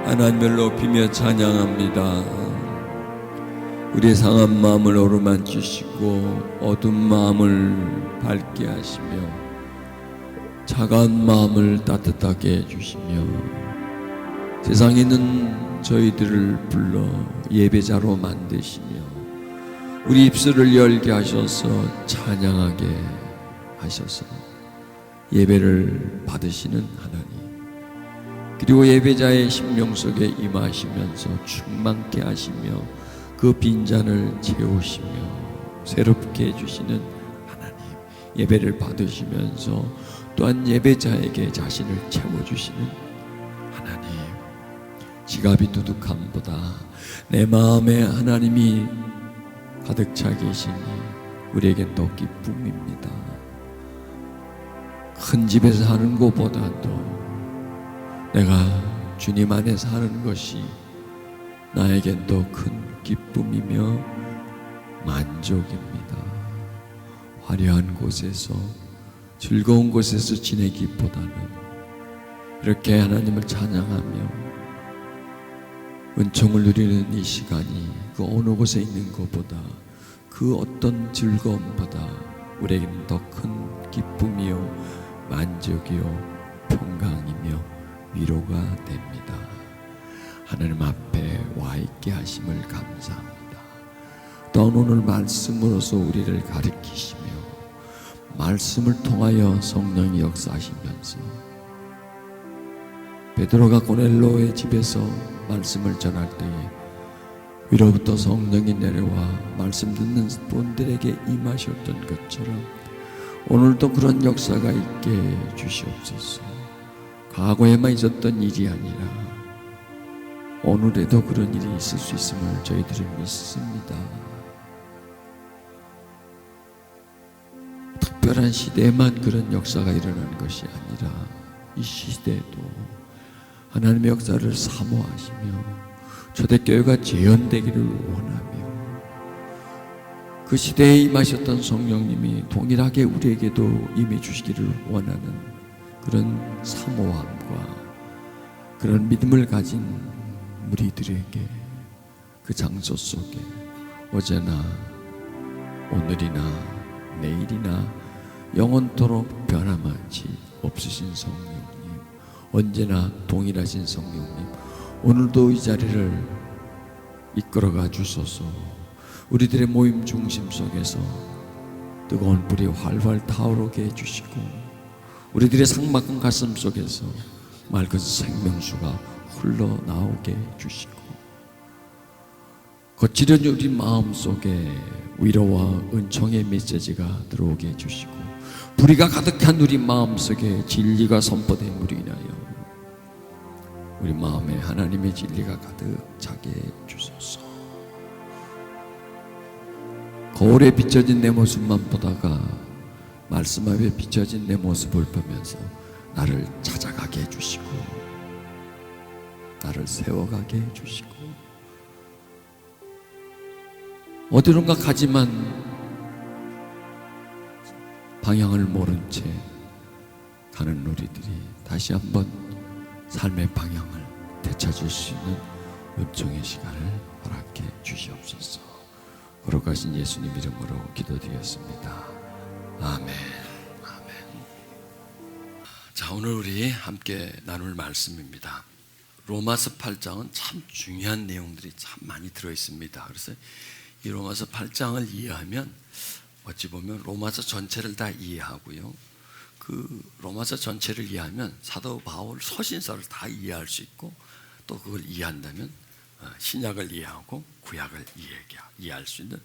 하나님을 높이며 찬양합니다. 우리의 상한 마음을 어루만지시고 어두운 마음을 밝게 하시며 차가운 마음을 따뜻하게 해주시며 세상에 있는 저희들을 불러 예배자로 만드시며 우리 입술을 열게 하셔서 찬양하게 하셔서 예배를 받으시는 하나님, 그리고 예배자의 심령 속에 임하시면서 충만케 하시며 그 빈잔을 채우시며 새롭게 해주시는 하나님, 예배를 받으시면서 또한 예배자에게 자신을 채워주시는 하나님, 지갑이 두둑함보다 내 마음에 하나님이 가득 차 계시니 우리에겐 더 기쁨입니다. 큰 집에서 사는 것보다도 내가 주님 안에 사는 것이 나에겐 더 큰 기쁨이며 만족입니다. 화려한 곳에서 즐거운 곳에서 지내기보다는 이렇게 하나님을 찬양하며 은총을 누리는 이 시간이 그 어느 곳에 있는 것보다 그 어떤 즐거움보다 우리에게는 더 큰 기쁨이요 만족이요 평강이며 위로가 됩니다. 하나님 앞에 와 있게 하심을 감사합니다. 또한 오늘 말씀으로서 우리를 가르치시며 말씀을 통하여 성령이 역사하시면서 베드로가 고넬로의 집에서 말씀을 전할 때에 위로부터 성령이 내려와 말씀 듣는 분들에게 임하셨던 것처럼 오늘도 그런 역사가 있게 해 주시옵소서. 과거에만 있었던 일이 아니라 오늘에도 그런 일이 있을 수 있음을 저희들은 믿습니다. 특별한 시대에만 그런 역사가 일어나는 것이 아니라 이 시대에도 하나님의 역사를 사모하시며 초대교회가 재현되기를 원하며 그 시대에 임하셨던 성령님이 동일하게 우리에게도 임해 주시기를 원하는 그런 사모함과 그런 믿음을 가진 무리들에게 그 장소 속에 어제나 오늘이나 내일이나 영원토록 변함없이 없으신 성령님, 언제나 동일하신 성령님, 오늘도 이 자리를 이끌어가 주소서. 우리들의 모임 중심 속에서 뜨거운 불이 활활 타오르게 해주시고 우리들의 삭막한 가슴 속에서 맑은 생명수가 흘러나오게 해주시고 거칠은 우리 마음속에 위로와 은총의 메시지가 들어오게 해주시고 불의가 가득한 우리 마음속에 진리가 선포됨으로 인하여 우리 마음에 하나님의 진리가 가득 차게 해주소서. 거울에 비춰진 내 모습만 보다가 말씀 앞에 비춰진 내 모습을 보면서 나를 찾아가게 해주시고 나를 세워가게 해주시고 어디론가 가지만 방향을 모른 채 가는 우리들이 다시 한번 삶의 방향을 되찾을 수 있는 은총의 시간을 허락해 주시옵소서. 거룩하신 예수님 이름으로 기도드렸습니다. 아멘. 아멘. 자, 오늘 우리 함께 나눌 말씀입니다. 로마서 8장은 참 중요한 내용들이 참 많이 들어있습니다. 그래서 이 로마서 8장을 이해하면 어찌 보면 로마서 전체를 다 이해하고요, 그 로마서 전체를 이해하면 사도 바울 서신서를 다 이해할 수 있고 또 그걸 이해한다면 신약을 이해하고 구약을 이해할 수 있는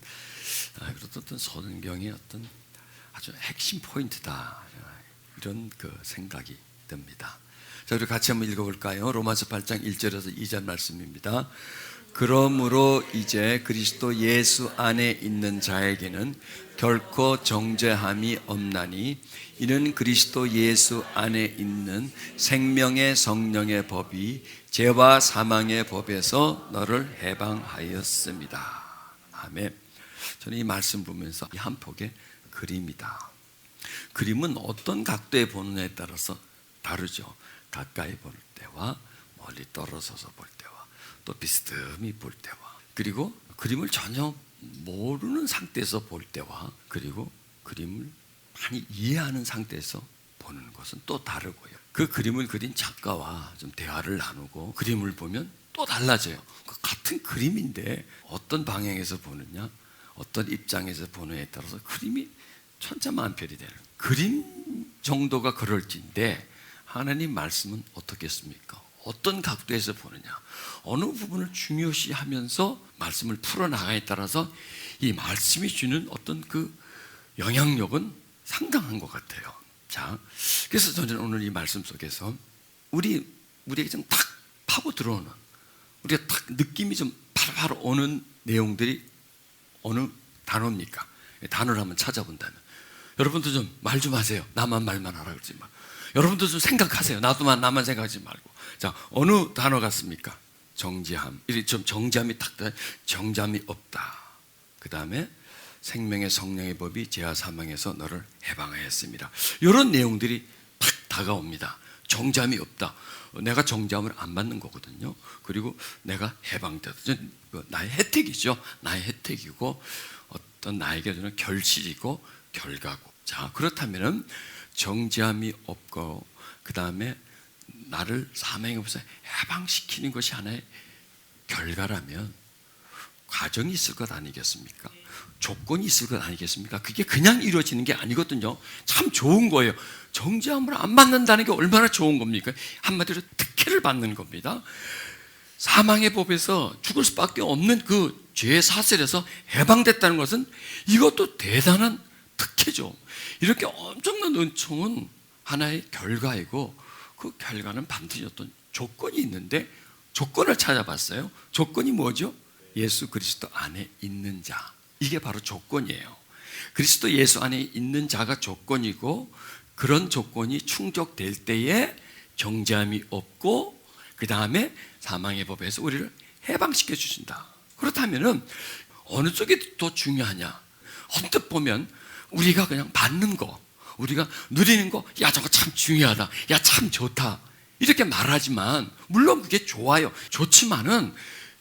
그런 어떤 성경의 어떤 아주 핵심 포인트다, 이런 그 생각이 듭니다. 자, 우리 같이 한번 읽어볼까요? 로마서 8장 1절에서 2절 말씀입니다. 그러므로 이제 그리스도 예수 안에 있는 자에게는 결코 정죄함이 없나니 이는 그리스도 예수 안에 있는 생명의 성령의 법이 죄와 사망의 법에서 너를 해방하였습니다. 아멘. 저는 이 말씀 보면서 이 한 폭의 그림이다. 그림은 어떤 각도에 보느냐에 따라서 다르죠. 가까이 볼 때와 멀리 떨어져서 볼 때와 또 비스듬히 볼 때와, 그리고 그림을 전혀 모르는 상태에서 볼 때와, 그리고 그림을 많이 이해하는 상태에서 보는 것은 또 다르고요. 그 그림을 그린 작가와 좀 대화를 나누고 그림을 보면 또 달라져요. 같은 그림인데 어떤 방향에서 보느냐, 어떤 입장에서 보느냐에 따라서 그림이 천차만별이 되는, 그림 정도가 그럴진데 하나님 말씀은 어떻겠습니까? 어떤 각도에서 보느냐, 어느 부분을 중요시하면서 말씀을 풀어나가에 따라서 이 말씀이 주는 어떤 그 영향력은 상당한 것 같아요. 자, 그래서 저는 오늘 이 말씀 속에서 우리에게 좀 탁 파고 들어오는, 우리가 딱 느낌이 좀 바로 오는 내용들이 어느 단어입니까? 단어를 한번 찾아본다면, 여러분도 좀 말 좀 하세요. 나만 말만 하라 그러지 마. 여러분도 좀 생각하세요. 나만 생각하지 말고. 자, 어느 단어 같습니까? 정죄함. 이렇게 좀 정죄함이 딱 정죄함이 없다. 그 다음에 생명의 성령의 법이 죄와 사망에서 너를 해방하였습니다. 이런 내용들이 탁 다가옵니다. 정죄함이 없다. 내가 정죄함을 안 받는 거거든요. 그리고 내가 해방되다. 나의 혜택이죠. 나의 혜택이고 어떤 나에게 주는 결실이고 결과고. 자, 그렇다면은 정죄함이 없고 그 다음에 나를 사망에서 해방시키는 것이 하나의 결과라면 과정이 있을 것 아니겠습니까? 조건이 있을 것 아니겠습니까? 그게 그냥 이루어지는 게 아니거든요. 참 좋은 거예요. 정죄함을 안 받는다는 게 얼마나 좋은 겁니까? 한마디로 특혜를 받는 겁니다. 사망의 법에서 죽을 수밖에 없는 그 죄의 사슬에서 해방됐다는 것은 이것도 대단한 특혜죠. 이렇게 엄청난 은총은 하나의 결과이고 그 결과는 반드시 어떤 조건이 있는데 조건을 찾아봤어요. 조건이 뭐죠? 예수 그리스도 안에 있는 자. 이게 바로 조건이에요. 그리스도 예수 안에 있는 자가 조건이고, 그런 조건이 충족될 때에 정죄함이 없고 그 다음에 사망의 법에서 우리를 해방시켜 주신다. 그렇다면은 어느 쪽이 더 중요하냐? 언뜻 보면 우리가 그냥 받는 거, 우리가 누리는 거, 야 저거 참 중요하다, 야 참 좋다 이렇게 말하지만, 물론 그게 좋아요. 좋지만은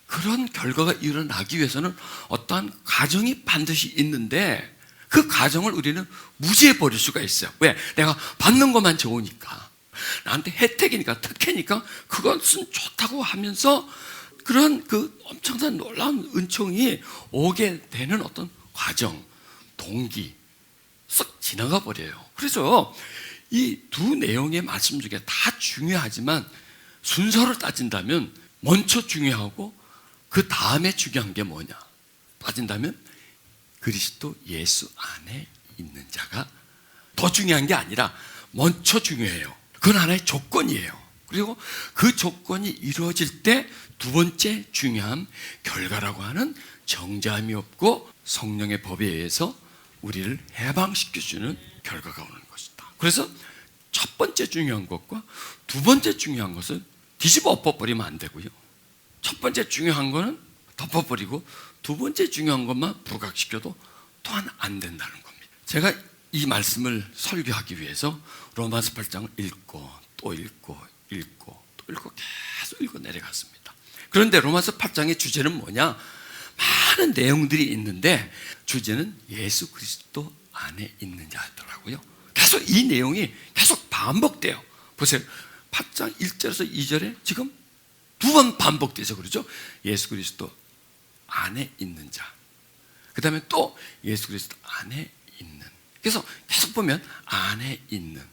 그런 결과가 일어나기 위해서는 어떠한 과정이 반드시 있는데 그 과정을 우리는 무시해 버릴 수가 있어요. 왜? 내가 받는 것만 좋으니까, 나한테 혜택이니까, 특혜니까 그것은 좋다고 하면서 그런 그 엄청난 놀라운 은총이 오게 되는 어떤 과정, 동기 쓱 지나가 버려요. 그래서 이 두 내용의 말씀 중에 다 중요하지만 순서를 따진다면 먼저 중요하고 그 다음에 중요한 게 뭐냐 따진다면 그리스도 예수 안에 있는 자가 더 중요한 게 아니라 먼저 중요해요. 그건 하나의 조건이에요. 그리고 그 조건이 이루어질 때 두 번째 중요한 결과라고 하는 정죄함이 없고 성령의 법에 의해서 우리를 해방시켜주는 결과가 오는 것이다. 그래서 첫 번째 중요한 것과 두 번째 중요한 것을 뒤집어 엎어버리면 안 되고요. 첫 번째 중요한 거는 덮어버리고 두 번째 중요한 것만 부각시켜도 또한 안 된다는 겁니다. 제가 이 말씀을 설교하기 위해서 로마서 8장을 읽고 또 읽고 계속 읽고 내려갔습니다. 그런데 로마서 8장의 주제는 뭐냐? 많은 내용들이 있는데 주제는 예수 그리스도 안에 있는 자였더라고요. 계속 이 내용이 계속 반복돼요. 보세요. 8장 1절에서 2절에 지금 두 번 반복돼서 그러죠. 예수 그리스도 안에 있는 자. 그 다음에 또 예수 그리스도 안에 있는. 그래서 계속 보면 안에 있는.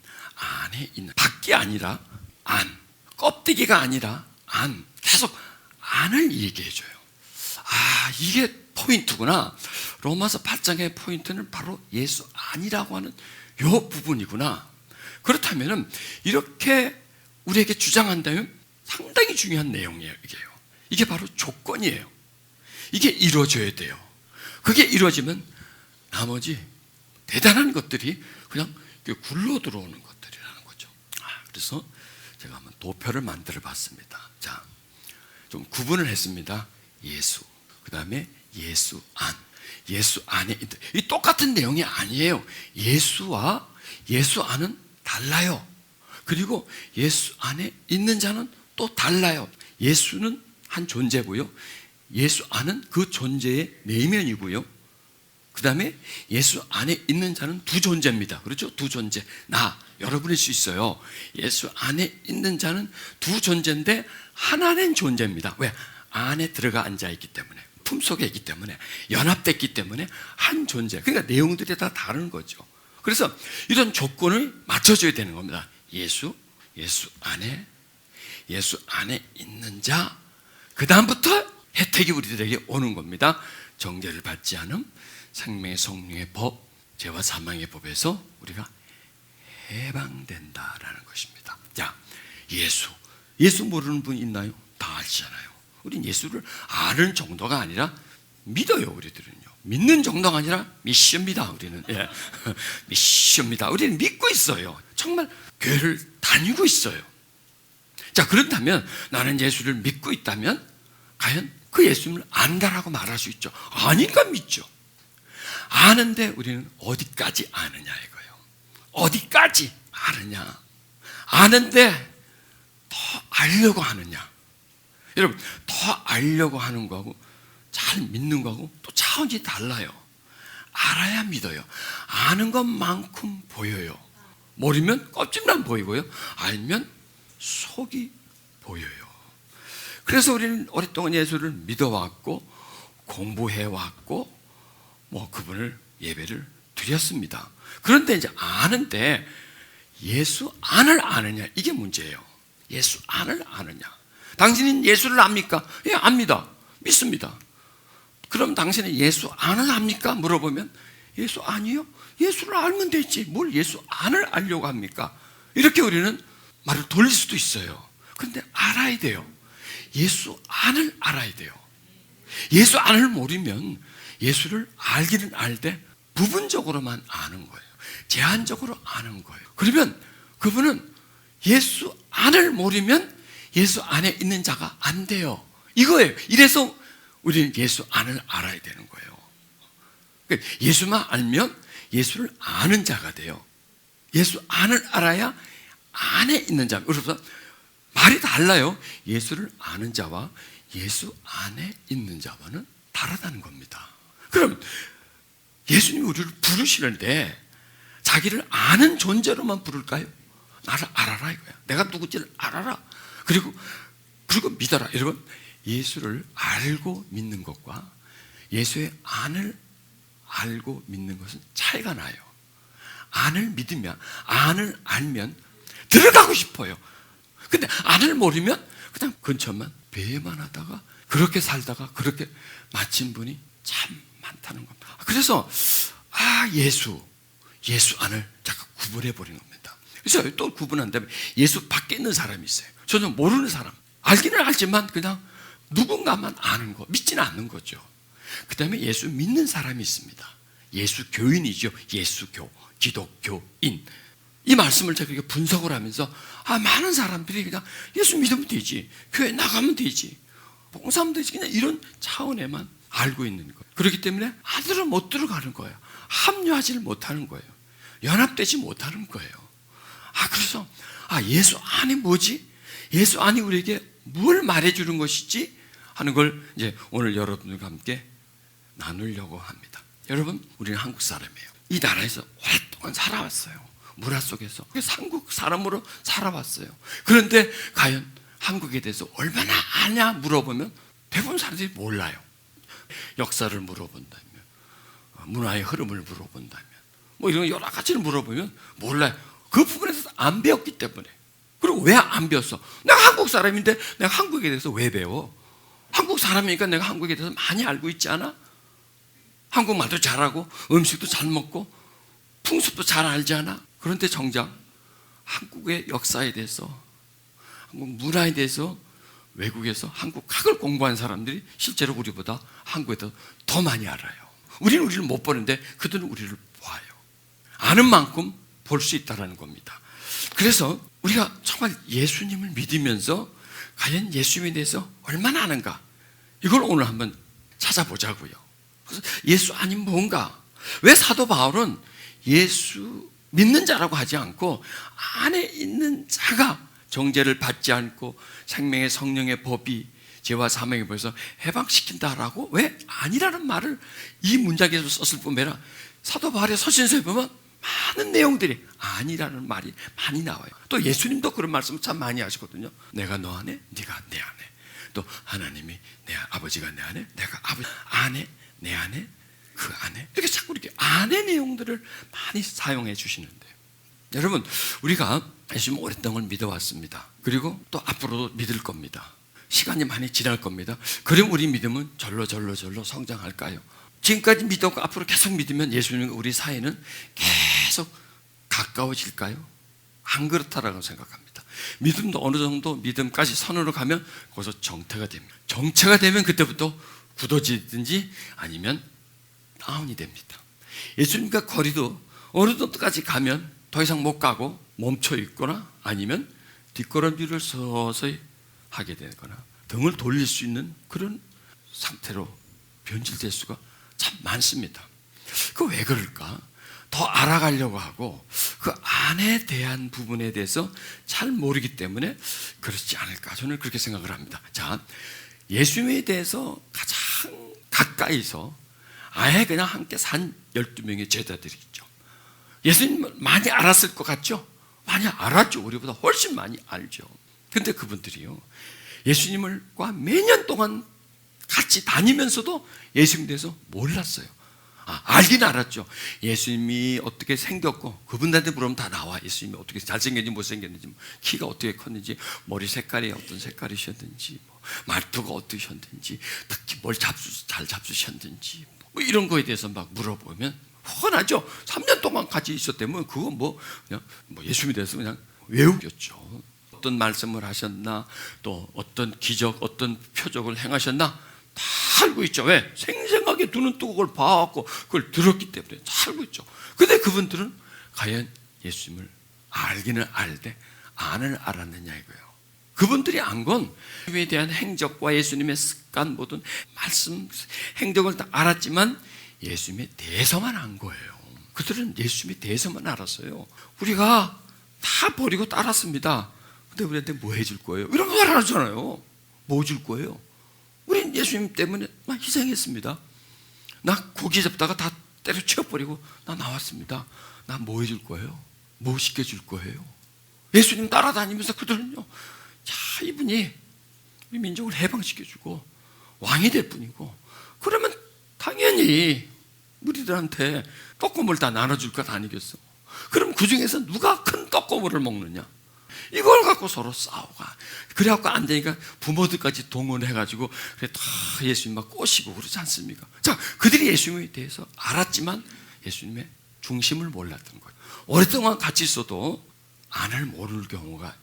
밖이 아니라 안. 껍데기가 아니라 안. 계속 안을 얘기해줘요. 아, 이게 포인트구나. 로마서 8장의 포인트는 바로 예수 안이라고 하는 요 부분이구나. 그렇다면 이렇게 우리에게 주장한다면 상당히 중요한 내용이에요. 이게 바로 조건이에요. 이게 이루어져야 돼요. 그게 이루어지면 나머지 대단한 것들이 그냥 굴러 들어오는 것들이라는 거죠. 그래서 제가 한번 도표를 만들어 봤습니다. 자, 좀 구분을 했습니다. 예수, 그 다음에 예수 안. 예수 안에 있다. 이 똑같은 내용이 아니에요. 예수와 예수 안은 달라요. 그리고 예수 안에 있는 자는 또 달라요. 예수는 한 존재고요. 예수 안은 그 존재의 내면이고요. 그 다음에 예수 안에 있는 자는 두 존재입니다. 그렇죠? 두 존재. 나, 여러분일 수 있어요. 예수 안에 있는 자는 두 존재인데 하나는 존재입니다. 왜? 안에 들어가 앉아있기 때문에, 품속에 있기 때문에, 연합됐기 때문에 한 존재. 그러니까 내용들이 다 다른 거죠. 그래서 이런 조건을 맞춰줘야 되는 겁니다. 예수 안에 있는 자. 그 다음부터 혜택이 우리들에게 오는 겁니다. 정죄를 받지 않음, 생명의 성령의 법, 죄와 사망의 법에서 우리가 해방된다라는 것입니다. 자, 예수 모르는 분 있나요? 다 아시잖아요. 우린 예수를 아는 정도가 아니라 믿어요. 우리들은요. 믿는 정도가 아니라 미션입니다. 우리는 미션입니다. 우리는 믿고 있어요. 정말 교회를 다니고 있어요. 자, 그렇다면 나는 예수를 믿고 있다면 과연 그 예수님을 안다라고 말할 수 있죠? 아닌가 믿죠. 아는데 우리는 어디까지 아느냐 이거예요. 어디까지 아느냐. 아는데 더 알려고 하느냐. 여러분, 더 알려고 하는 거하고 잘 믿는 거하고 또 차원이 달라요. 알아야 믿어요. 아는 것만큼 보여요. 모르면 껍질만 보이고요. 알면 속이 보여요. 그래서 우리는 오랫동안 예수를 믿어왔고 공부해왔고 그분을 예배를 드렸습니다. 그런데 이제 아는데 예수 안을 아느냐, 이게 문제예요. 예수 안을 아느냐. 당신은 예수를 압니까? 예, 압니다. 믿습니다. 그럼 당신은 예수 안을 압니까? 물어보면 예수 아니요? 예수를 알면 되지. 뭘 예수 안을 알려고 합니까? 이렇게 우리는 말을 돌릴 수도 있어요. 그런데 알아야 돼요. 예수 안을 알아야 돼요. 예수 안을 모르면 예수를 알기는 알되 부분적으로만 아는 거예요. 제한적으로 아는 거예요. 그러면 그분은 예수 안을 모르면 예수 안에 있는 자가 안 돼요. 이거예요. 이래서 우리는 예수 안을 알아야 되는 거예요. 그러니까 예수만 알면 예수를 아는 자가 돼요. 예수 안을 알아야 안에 있는 자. 그래서 말이 달라요. 예수를 아는 자와 예수 안에 있는 자와는 다르다는 겁니다. 그럼 예수님이 우리를 부르시는데 자기를 아는 존재로만 부를까요? 나를 알아라 이거야. 내가 누군지를 알아라. 그리고 믿어라. 여러분, 예수를 알고 믿는 것과 예수의 안을 알고 믿는 것은 차이가 나요. 안을 믿으면, 안을 알면 들어가고 싶어요. 근데 안을 모르면 그냥 근처만 배만 하다가 그렇게 살다가 그렇게 마친 분이 참 많다는 겁니다. 그래서 예수 안을 잠깐 구분해 버린 겁니다. 그래서 또 구분한다면 예수 밖에 있는 사람이 있어요. 전혀 모르는 사람. 알기는 알지만 그냥 누군가만 아는 거, 믿지는 않는 거죠. 그 다음에 예수 믿는 사람이 있습니다. 예수 교인이죠. 예수교, 기독교인. 이 말씀을 제가 이렇게 분석을 하면서 많은 사람들이 그냥 예수 믿으면 되지, 교회 나가면 되지, 봉사하면 되지, 그냥 이런 차원에만 알고 있는 거예요. 그렇기 때문에 안으로 못 들어가는 거예요. 합류하지를 못하는 거예요. 연합되지 못하는 거예요. 그래서 예수 안이 뭐지? 예수 안이 우리에게 뭘 말해주는 것이지? 하는 걸 이제 오늘 여러분들과 함께 나누려고 합니다. 여러분, 우리는 한국 사람이에요. 이 나라에서 오랫동안 살아왔어요. 문화 속에서. 그래서 한국 사람으로 살아왔어요. 그런데 과연 한국에 대해서 얼마나 아냐 물어보면 대부분 사람들이 몰라요. 역사를 물어본다면, 문화의 흐름을 물어본다면, 이런 여러 가지를 물어보면 몰라요. 그 부분에서 안 배웠기 때문에. 그리고 왜 안 배웠어? 내가 한국 사람인데 내가 한국에 대해서 왜 배워? 한국 사람이니까 내가 한국에 대해서 많이 알고 있지 않아? 한국말도 잘하고 음식도 잘 먹고 풍습도 잘 알지 않아? 그런데 정작 한국의 역사에 대해서, 한국 문화에 대해서 외국에서 한국학을 공부한 사람들이 실제로 우리보다 한국에 더 많이 알아요. 우리는 우리를 못 보는데 그들은 우리를 봐요. 아는 만큼 볼 수 있다는 겁니다. 그래서 우리가 정말 예수님을 믿으면서 과연 예수님에 대해서 얼마나 아는가, 이걸 오늘 한번 찾아보자고요. 그래서 예수 아닌 뭔가? 왜 사도 바울은 예수 믿는 자라고 하지 않고 안에 있는 자가 정죄를 받지 않고 생명의 성령의 법이 죄와 사망의 법에서 해방시킨다라고 왜 아니라는 말을 이 문장에서 썼을 뿐만 사도 바울의 서신서에 보면 많은 내용들이 아니라는 말이 많이 나와요. 또 예수님도 그런 말씀을 참 많이 하시거든요. 내가 너 안에, 네가 내 안에. 또 하나님이 아버지가 내 안에, 내가 아버지 안에, 내 안에, 그 안에. 이렇게 자꾸 이렇게 안의 내용들을 많이 사용해 주시는데요. 여러분, 우리가 예수님 오랫동안 믿어왔습니다. 그리고 또 앞으로도 믿을 겁니다. 시간이 많이 지날 겁니다. 그럼 우리 믿음은 절로 성장할까요? 지금까지 믿었고 앞으로 계속 믿으면 예수님과 우리 사이는 계속 가까워질까요? 안 그렇다라고 생각합니다. 믿음도 어느 정도 믿음까지 선으로 가면 거기서 정체가 됩니다. 정체가 되면 그때부터 굳어지든지 아니면 다운이 됩니다. 예수님과 거리도 어느 정도까지 가면 더 이상 못 가고 멈춰 있거나 아니면 뒷걸음질을 서서히 하게 되거나 등을 돌릴 수 있는 그런 상태로 변질될 수가 참 많습니다. 그 왜 그럴까? 더 알아가려고 하고 그 안에 대한 부분에 대해서 잘 모르기 때문에 그렇지 않을까 저는 그렇게 생각을 합니다. 자, 예수님에 대해서 가장 가까이서 아예 그냥 함께 산 12명의 제자들이 있죠. 예수님을 많이 알았을 것 같죠? 많이 알았죠. 우리보다 훨씬 많이 알죠. 근데 그분들이요, 예수님과 매년 동안 같이 다니면서도 예수님에 대해서 몰랐어요. 알긴 알았죠. 예수님이 어떻게 생겼고 그분들한테 물으면 다 나와. 예수님이 어떻게 잘생겼는지 못생겼는지, 키가 어떻게 컸는지, 머리 색깔이 어떤 색깔이셨는지, 말투가 어떠셨는지, 특히 뭘 잘 잡수셨는지, 뭐 이런 거에 대해서 막 물어보면 훤하죠. 3년 동안 같이 있었다면 그거 그냥 예수님에 대해서 그냥 외우겠죠. 어떤 말씀을 하셨나, 또 어떤 기적, 어떤 표적을 행하셨나 다 알고 있죠. 왜? 생생하게 두 눈 뜨고 그걸 봐왔고 그걸 들었기 때문에 다 알고 있죠. 근데 그분들은 과연 예수님을 알기는 알되 안을 알았느냐 이거예요. 그분들이 안 건 예수님에 대한 행적과 예수님의 습관, 모든 말씀, 행적을 다 알았지만 예수님에 대해서만 안 거예요. 그들은 예수님에 대해서만 알았어요. 우리가 다 버리고 따랐습니다. 근데 우리한테 뭐 해줄 거예요? 이런 거 말 안 하잖아요. 뭐 줄 거예요? 우린 예수님 때문에 막 희생했습니다. 나 고기 잡다가 다 때려치워버리고 나 나왔습니다. 나 뭐 해줄 거예요? 뭐 시켜줄 거예요? 예수님 따라다니면서 그들은요, 자, 이분이 우리 민족을 해방시켜주고 왕이 될 뿐이고, 그러면 당연히 우리들한테 떡고물 다 나눠줄 것 아니겠어? 그럼 그 중에서 누가 큰 떡고물을 먹느냐? 이걸 갖고 서로 싸우가. 그래갖고 안 되니까 부모들까지 동원해가지고 그래 다 예수님 막 꼬시고 그러지 않습니까? 자, 그들이 예수님에 대해서 알았지만 예수님의 중심을 몰랐던 거예요. 오랫동안 같이 있어도 안을 모를 경우가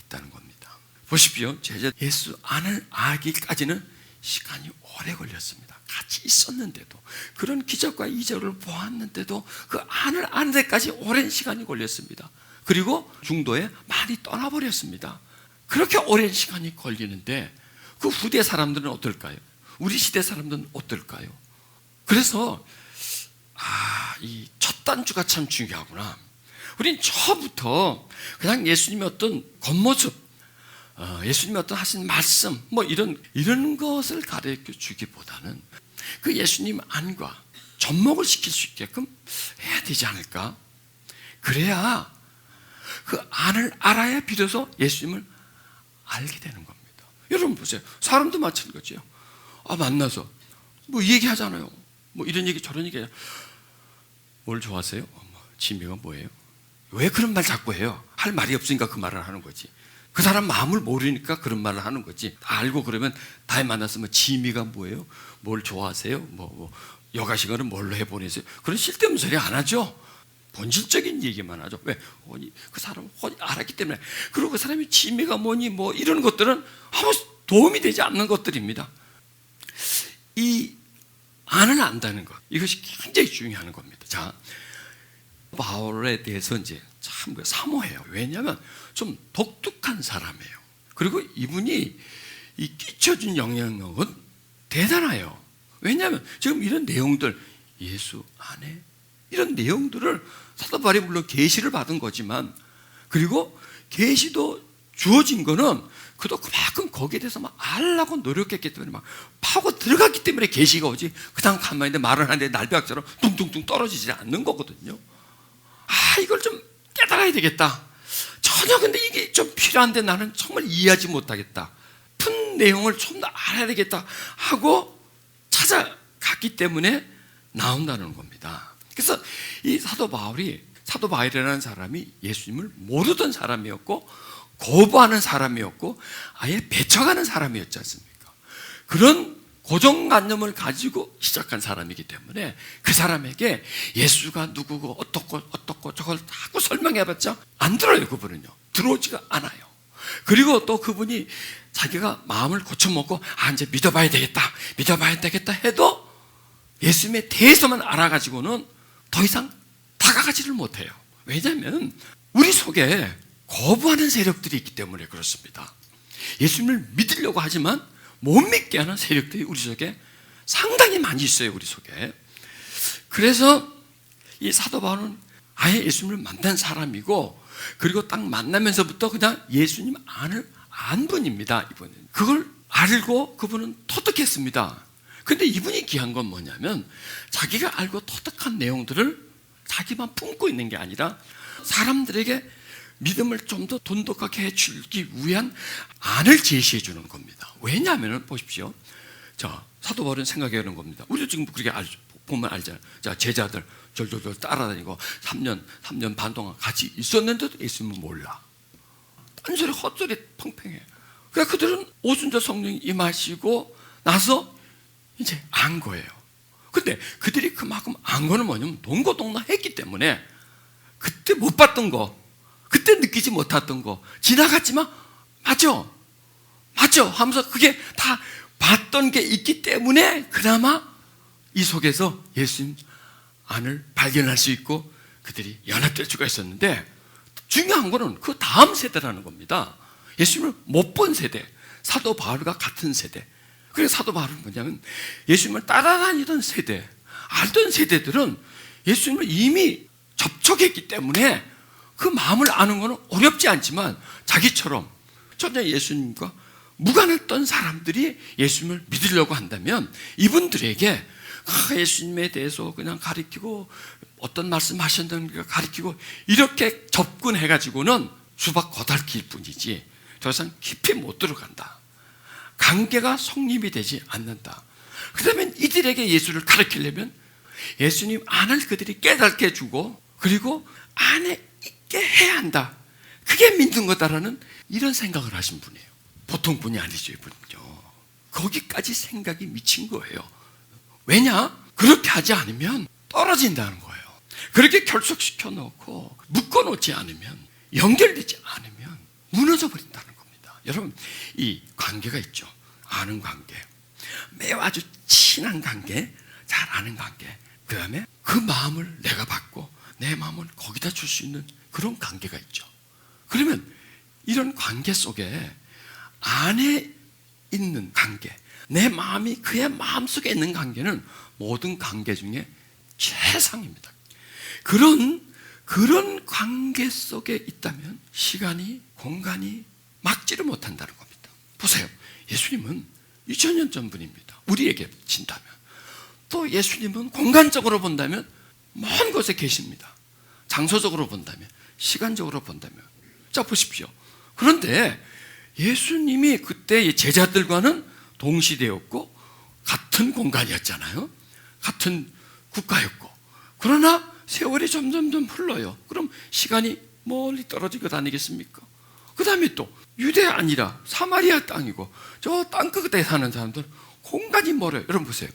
있다는 겁니다. 보십시오. 제자 예수 안을 알기까지는 시간이 오래 걸렸습니다. 같이 있었는데도, 그런 기적과 이적을 보았는데도 그 안을 아는 데까지 오랜 시간이 걸렸습니다. 그리고 중도에 많이 떠나버렸습니다. 그렇게 오랜 시간이 걸리는데 그 후대 사람들은 어떨까요? 우리 시대 사람들은 어떨까요? 그래서 이 첫 단추가 참 중요하구나. 우린 처음부터 그냥 예수님의 어떤 겉모습, 예수님의 어떤 하신 말씀, 이런 것을 가르쳐 주기보다는 그 예수님 안과 접목을 시킬 수 있게끔 해야 되지 않을까? 그래야 그 안을 알아야 비로소 예수님을 알게 되는 겁니다. 여러분 보세요. 사람도 마찬가지예요. 만나서 얘기하잖아요. 이런 얘기 저런 얘기. 뭘 좋아하세요? 취미가 뭐예요? 왜 그런 말 자꾸 해요? 할 말이 없으니까 그 말을 하는 거지. 그 사람 마음을 모르니까 그런 말을 하는 거지. 다 알고 그러면 다에 만났으면 취미가 뭐예요? 뭘 좋아하세요? 여가 시간은 뭘로 해보내세요? 그런 쓸데없는 소리 안 하죠. 본질적인 얘기만 하죠. 왜? 그 사람은 알았기 때문에. 그리고 그 사람이 취미가 뭐니 이런 것들은 아무 도움이 되지 않는 것들입니다. 이 안을 안다는 것, 이것이 굉장히 중요한 겁니다. 자, 바울에 대해서 이제 참 사모해요. 왜냐하면 좀 독특한 사람이에요. 그리고 이분이 이 끼쳐준 영향력은 대단해요. 왜냐하면 지금 이런 내용들, 예수 안에 이런 내용들을 사도 바울이 물론 계시를 받은 거지만, 그리고 계시도 주어진 거는 그도 그만큼 거기에 대해서 막 알라고 노력했기 때문에 막 파고 들어갔기 때문에 계시가 오지, 그냥 가만히 있는데 말을 하는데 날벼락처럼 둥둥둥 떨어지지 않는 거거든요. 이걸 좀 깨달아야 되겠다. 전혀 근데 이게 좀 필요한데 나는 정말 이해하지 못하겠다. 푼 내용을 좀 더 알아야 되겠다 하고 찾아갔기 때문에 나온다는 겁니다. 그래서 이 사도 바울이라는 사람이 예수님을 모르던 사람이었고, 거부하는 사람이었고, 아예 배척하는 사람이었지 않습니까? 그런 고정관념을 가지고 시작한 사람이기 때문에 그 사람에게 예수가 누구고 어떻고 저걸 자꾸 설명해봤자 안 들어요. 그분은요, 들어오지가 않아요. 그리고 또 그분이 자기가 마음을 고쳐먹고 이제 믿어봐야 되겠다 해도 예수님에 대해서만 알아가지고는 더 이상 다가가지를 못해요. 왜냐하면 우리 속에 거부하는 세력들이 있기 때문에 그렇습니다. 예수님을 믿으려고 하지만 못 믿게 하는 세력들이 우리 속에 상당히 많이 있어요. 우리 속에. 그래서 이 사도 바울은 아예 예수님을 만난 사람이고, 그리고 딱 만나면서부터 그냥 예수님 안을 안 분입니다. 이분은 그걸 알고 그분은 터득했습니다. 근데 이분이 귀한 건 뭐냐면, 자기가 알고 터득한 내용들을 자기만 품고 있는 게 아니라 사람들에게 믿음을 좀 더 돈독하게 해주기 위한 안을 제시해 주는 겁니다. 왜냐하면 보십시오. 자, 사도 바울은 생각해 보는 겁니다. 우리도 지금 그렇게 보면 알잖아요. 자, 제자들 절절절 따라다니고 3년 반 동안 같이 있었는데도 예수님은 몰라. 딴소리 헛소리 펑펑해. 그러니까 그들은 오순절 성령이 임하시고 나서 이제 안 거예요. 근데 그들이 그만큼 안 거는 뭐냐면 동고동락했기 때문에 그때 못 봤던 거, 그때 느끼지 못했던 거 지나갔지만 맞죠 하면서 그게 다 봤던 게 있기 때문에 그나마 이 속에서 예수님 안을 발견할 수 있고 그들이 연합될 수가 있었는데, 중요한 거는 그 다음 세대라는 겁니다. 예수님을 못 본 세대, 사도 바울과 같은 세대. 그래서 사도 바울은 뭐냐면 예수님을 따라다니던 세대, 알던 세대들은 예수님을 이미 접촉했기 때문에 그 마음을 아는 것은 어렵지 않지만, 자기처럼 전혀 예수님과 무관했던 사람들이 예수님을 믿으려고 한다면 이분들에게 예수님에 대해서 그냥 가리키고 어떤 말씀 하셨는가 가리키고 이렇게 접근해가지고는 수박 거달길 뿐이지 더 이상 깊이 못 들어간다. 관계가 성립이 되지 않는다. 그러면 이들에게 예수를 가르치려면 예수님 안을 그들이 깨닫게 해주고, 그리고 안에 있게 해야 한다. 그게 믿는 거다라는 이런 생각을 하신 분이에요. 보통 분이 아니죠. 이분은요, 거기까지 생각이 미친 거예요. 왜냐? 그렇게 하지 않으면 떨어진다는 거예요. 그렇게 결속시켜 놓고 묶어 놓지 않으면, 연결되지 않으면 무너져 버린다는 겁니다. 여러분, 이 관계가 있죠. 아는 관계, 매우 아주 친한 관계, 잘 아는 관계, 그 다음에 그 마음을 내가 받고 내 마음을 거기다 줄 수 있는 그런 관계가 있죠. 그러면 이런 관계 속에 안에 있는 관계, 내 마음이 그의 마음속에 있는 관계는 모든 관계 중에 최상입니다. 그런 관계 속에 있다면 시간이, 공간이 막지를 못한다는 겁니다. 보세요. 예수님은 2000년 전 분입니다. 우리에게 친다면. 또 예수님은 공간적으로 본다면 먼 곳에 계십니다. 장소적으로 본다면, 시간적으로 본다면. 자, 보십시오. 그런데 예수님이 그때 제자들과는 동시대였고 같은 공간이었잖아요. 같은 국가였고. 그러나 세월이 점점 흘러요. 그럼 시간이 멀리 떨어지고 다니겠습니까? 그 다음에 또 유대 아니라 사마리아 땅이고 저 땅 끝에 사는 사람들 공간이 멀어요. 여러분 보세요.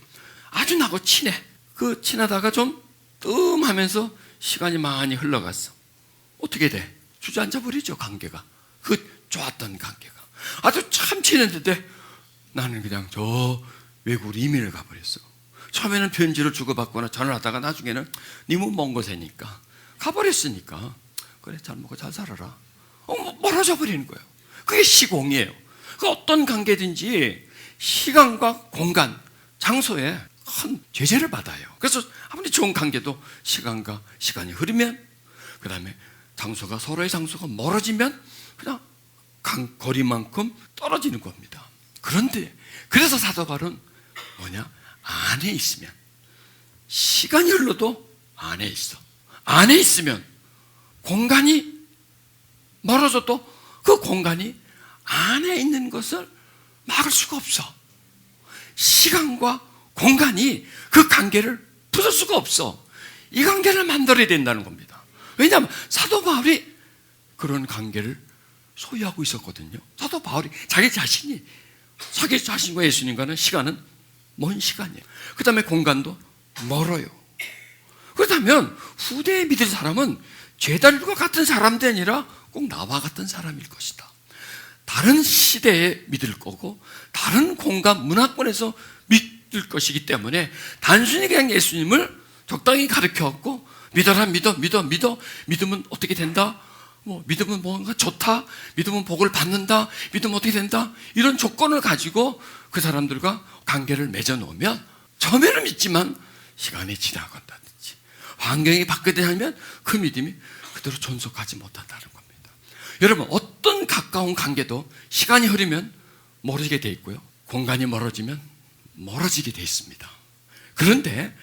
아주 나하고 친해. 그 친하다가 좀 뜸하면서 시간이 많이 흘러갔어. 어떻게 돼? 주저앉아 버리죠. 관계가. 그 좋았던 관계가 아주 참 친했는데 나는 그냥 저 외국으로 이민을 가버렸어. 처음에는 편지를 주고받거나 전화를 하다가 나중에는 님은 먼 곳에니까 가버렸으니까 그래 잘 먹고 잘 살아라. 멀어져 버리는 거예요. 그게 시공이에요. 그 어떤 관계든지 시간과 공간, 장소에 큰 제재를 받아요. 그래서 아무리 좋은 관계도 시간이 흐르면, 그 다음에 서로의 장소가 멀어지면 그냥 거리만큼 떨어지는 겁니다. 그런데 그래서 사도 바울은 안에 있으면, 시간이 흘러도 안에 있어. 안에 있으면 공간이 멀어져도 그 공간이 안에 있는 것을 막을 수가 없어. 시간과 공간이 그 관계를 부술 수가 없어. 이 관계를 만들어야 된다는 겁니다. 왜냐하면 사도 바울이 그런 관계를 소유하고 있었거든요. 사도 바울이 자기 자신과 예수님과는 시간은 먼 시간이에요. 그 다음에 공간도 멀어요. 그렇다면 후대에 믿을 사람은 제자들과 같은 사람도 아니라 꼭 나와 같은 사람일 것이다. 다른 시대에 믿을 거고 다른 공간 문화권에서 믿을 것이기 때문에 단순히 그냥 예수님을 적당히 가르쳐갖고 믿어라, 믿어. 믿으면 어떻게 된다? 믿으면 뭔가 좋다. 믿으면 복을 받는다. 믿으면 어떻게 된다. 이런 조건을 가지고 그 사람들과 관계를 맺어놓으면 처음에는 믿지만 시간이 지나간다든지 환경이 바뀌게 그 믿음이 그대로 존속하지 못한다는 겁니다. 여러분, 어떤 가까운 관계도 시간이 흐르면 멀어지게 돼 있고요, 공간이 멀어지면 멀어지게 돼 있습니다. 그런데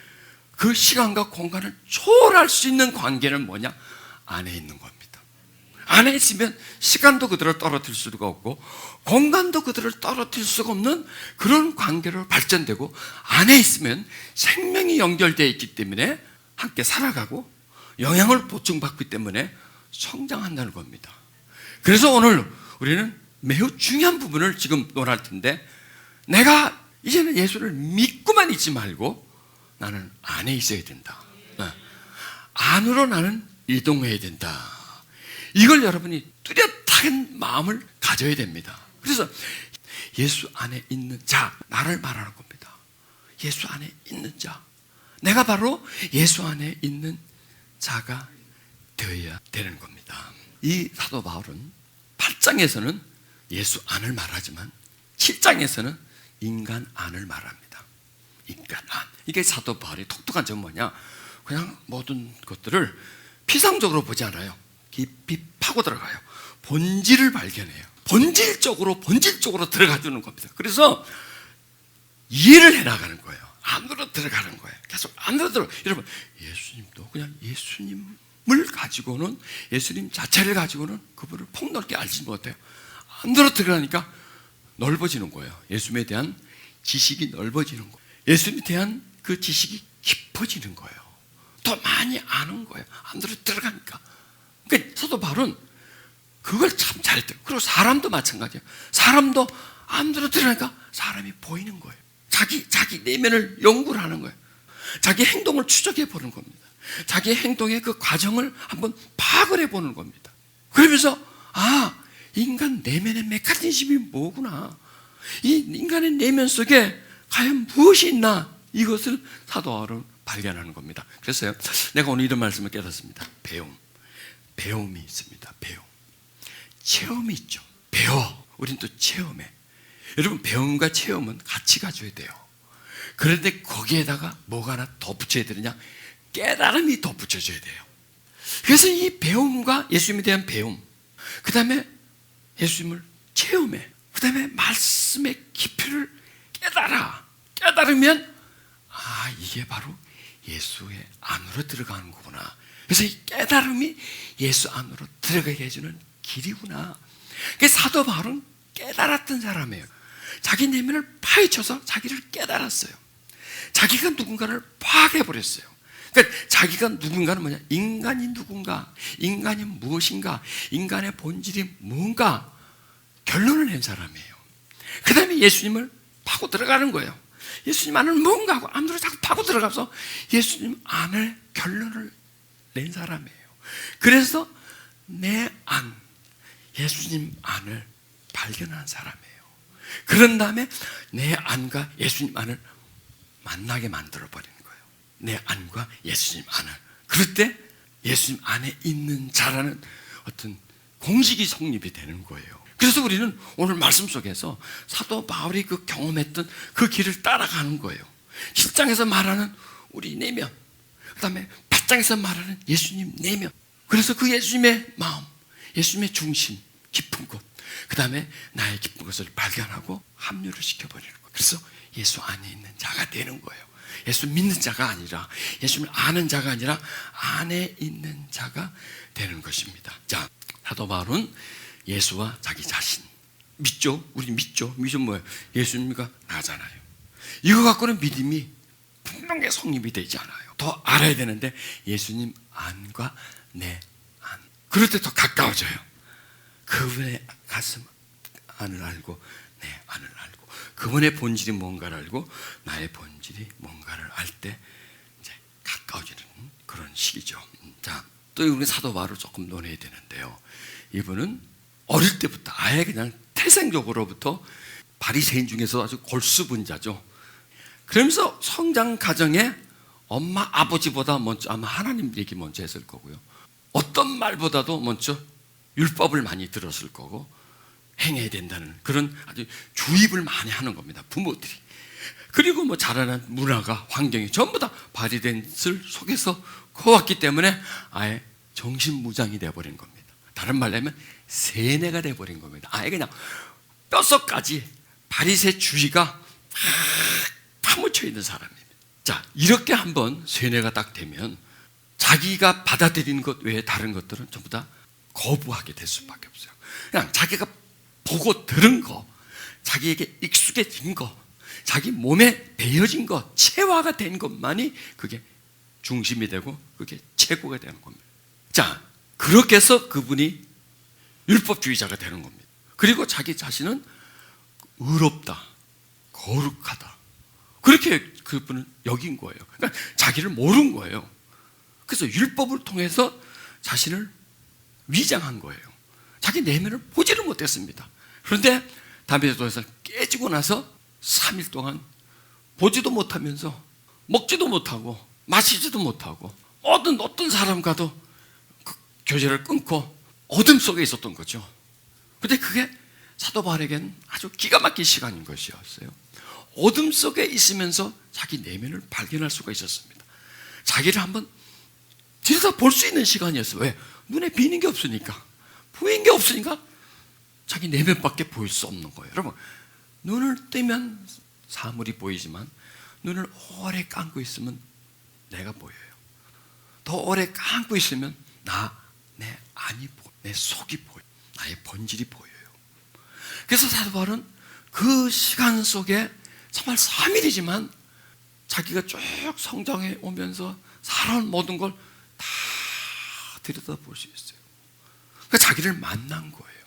그 시간과 공간을 초월할 수 있는 관계는 뭐냐? 안에 있는 겁니다. 안에 있으면 시간도 그대로 떨어뜨릴 수가 없고 공간도 그대로 떨어뜨릴 수가 없는 그런 관계로 발전되고, 안에 있으면 생명이 연결되어 있기 때문에 함께 살아가고 영향을 보충받기 때문에 성장한다는 겁니다. 그래서 오늘 우리는 매우 중요한 부분을 지금 논할 텐데, 내가 이제는 예수를 믿고만 있지 말고 나는 안에 있어야 된다. 안으로 나는 이동해야 된다. 이걸 여러분이 뚜렷한 마음을 가져야 됩니다. 그래서 예수 안에 있는 자, 나를 말하는 겁니다. 예수 안에 있는 자, 내가 바로 예수 안에 있는 자가 되어야 되는 겁니다. 이 사도 바울은 8장에서는 예수 안을 말하지만 7장에서는 인간 안을 말합니다. 인간 안. 이게 사도 바울의 독특한 점은 뭐냐? 그냥 모든 것들을 피상적으로 보지 않아요. 깊이 파고 들어가요. 본질을 발견해요. 본질적으로 들어가주는 겁니다. 그래서 이해를 해나가는 거예요. 안으로 들어가는 거예요. 계속 안으로 들어. 여러분, 예수님도 그냥 예수님을 가지고는, 예수님 자체를 가지고는 그분을 폭넓게 알지 못해요. 안으로 들어가니까 넓어지는 거예요. 예수님에 대한 지식이 넓어지는 거예요. 예수님에 대한 그 지식이 깊어지는 거예요. 더 많이 아는 거예요. 안으로 들어가니까. 그러니까 사도 바울은 그걸 참 잘했대요. 그리고 사람도 마찬가지예요. 사람도 안으로 들어가니까 사람이 보이는 거예요. 자기 내면을 연구를 하는 거예요. 자기 행동을 추적해 보는 겁니다. 자기 행동의 그 과정을 한번 파악을 해 보는 겁니다. 그러면서 인간 내면의 메커니즘이 뭐구나, 이 인간의 내면 속에 과연 무엇이 있나, 이것을 사도 바울은 발견하는 겁니다. 그래서요, 내가 오늘 이런 말씀을 깨닫습니다. 배움이 있습니다. 체험이 있죠. 우린 또 체험해. 여러분, 배움과 체험은 같이 가져야 돼요. 그런데 거기에다가 뭐가 하나 더 붙여야 되느냐? 깨달음이 더 붙여져야 돼요. 그래서 이 배움과 예수님에 대한 배움, 그 다음에 예수님을 체험해, 그 다음에 말씀의 깊이를 깨달으면 이게 바로 예수의 안으로 들어가는 거구나. 그래서 이 깨달음이 예수 안으로 들어가게 해주는 길이구나. 그래서 사도 바울은 깨달았던 사람이에요. 자기 내면을 파헤쳐서 자기를 깨달았어요. 자기가 누군가를 파악해버렸어요. 그러니까 자기가 누군가는 뭐냐? 인간이 누군가, 인간이 무엇인가, 인간의 본질이 뭔가 결론을 낸 사람이에요. 그 다음에 예수님을 파고 들어가는 거예요. 예수님 안을 뭔가 하고 안으로 자꾸 파고 들어가서 예수님 안을 결론을 낸 사람이에요. 그래서 내 안, 예수님 안을 발견한 사람이에요. 그런 다음에 내 안과 예수님 안을 만나게 만들어버리는 거예요. 내 안과 예수님 안을. 그럴 때 예수님 안에 있는 자라는 어떤 공식이 성립이 되는 거예요. 그래서 우리는 오늘 말씀 속에서 사도 바울이 그 경험했던 그 길을 따라가는 거예요. 7장에서 말하는 우리 내면, 그 다음에 8장에서 말하는 예수님 내면. 그래서 그 예수님의 마음, 예수님의 중심, 깊은 곳, 그 다음에 나의 깊은 것을 발견하고 합류를 시켜버리는 거예요. 그래서 예수 안에 있는 자가 되는 거예요. 예수 믿는 자가 아니라, 예수님을 아는 자가 아니라 안에 있는 자가 되는 것입니다. 자, 사도 바울은 예수와 자기 자신 믿죠? 우리 믿죠? 믿으면 뭐예요? 예수님과 나잖아요. 이거 갖고는 믿음이 분명히 성립이 되지 않아요. 더 알아야 되는데 예수님 안과 내 안, 그럴 때 더 가까워져요. 그분의 가슴 안을 알고 내 안을 알고, 그분의 본질이 뭔가를 알고 나의 본질이 뭔가를 알 때 이제 가까워지는 그런 시기죠. 자, 또 우리 사도 바울을 조금 논해야 되는데요. 이분은 어릴 때부터 아예 그냥 태생적으로부터 바리새인 중에서 아주 골수분자죠. 그러면서 성장 과정에 엄마 아버지보다 먼저 아마 하나님 얘기 먼저 했을 거고요. 어떤 말보다도 먼저 율법을 많이 들었을 거고 행해야 된다는 그런 아주 주입을 많이 하는 겁니다, 부모들이. 그리고 뭐 자라난 문화가, 환경이 전부 다 바리새인들 속에서 커왔기 때문에 아예 정신무장이 돼버린 겁니다. 다른 말로 하면 세뇌가 돼버린 겁니다. 아예 그냥 뼛속까지 바리새주의가 파묻혀 있는 사람입니다. 자, 이렇게 한번 세뇌가 딱 되면 자기가 받아들이는 것 외에 다른 것들은 전부 다 거부하게 될 수밖에 없어요. 그냥 자기가 보고 들은 거, 자기에게 익숙해진 거, 자기 몸에 배어진 것, 체화가 된 것만이 그게 중심이 되고 그게 최고가 되는 겁니다. 자, 그렇게 해서 그분이 율법주의자가 되는 겁니다. 그리고 자기 자신은 의롭다, 거룩하다, 그렇게 그분은 여긴 거예요. 그러니까 자기를 모른 거예요. 그래서 율법을 통해서 자신을 위장한 거예요. 자기 내면을 보지를 못했습니다. 그런데 담에도에서 깨지고 나서 3일 동안 보지도 못하면서 먹지도 못하고 마시지도 못하고 어떤 사람과도 그 교제를 끊고 어둠 속에 있었던 거죠. 그런데 그게 사도 바울에게는 아주 기가 막힌 시간인 것이었어요. 어둠 속에 있으면서 자기 내면을 발견할 수가 있었습니다. 자기를 한번 들여다볼 수 있는 시간이었어요. 왜? 눈에 비는 게 없으니까, 보이는 게 없으니까 자기 내면밖에 보일 수 없는 거예요. 여러분, 눈을 뜨면 사물이 보이지만 눈을 오래 감고 있으면 내가 보여요. 더 오래 감고 있으면 내 안이 보여, 내 속이 보여, 나의 본질이 보여요. 그래서 사도 바울은 그 시간 속에 정말 3일이지만 자기가 쭉 성장해 오면서 살아온 모든 걸 다 들여다볼 수 있어요. 그러니까 자기를 만난 거예요.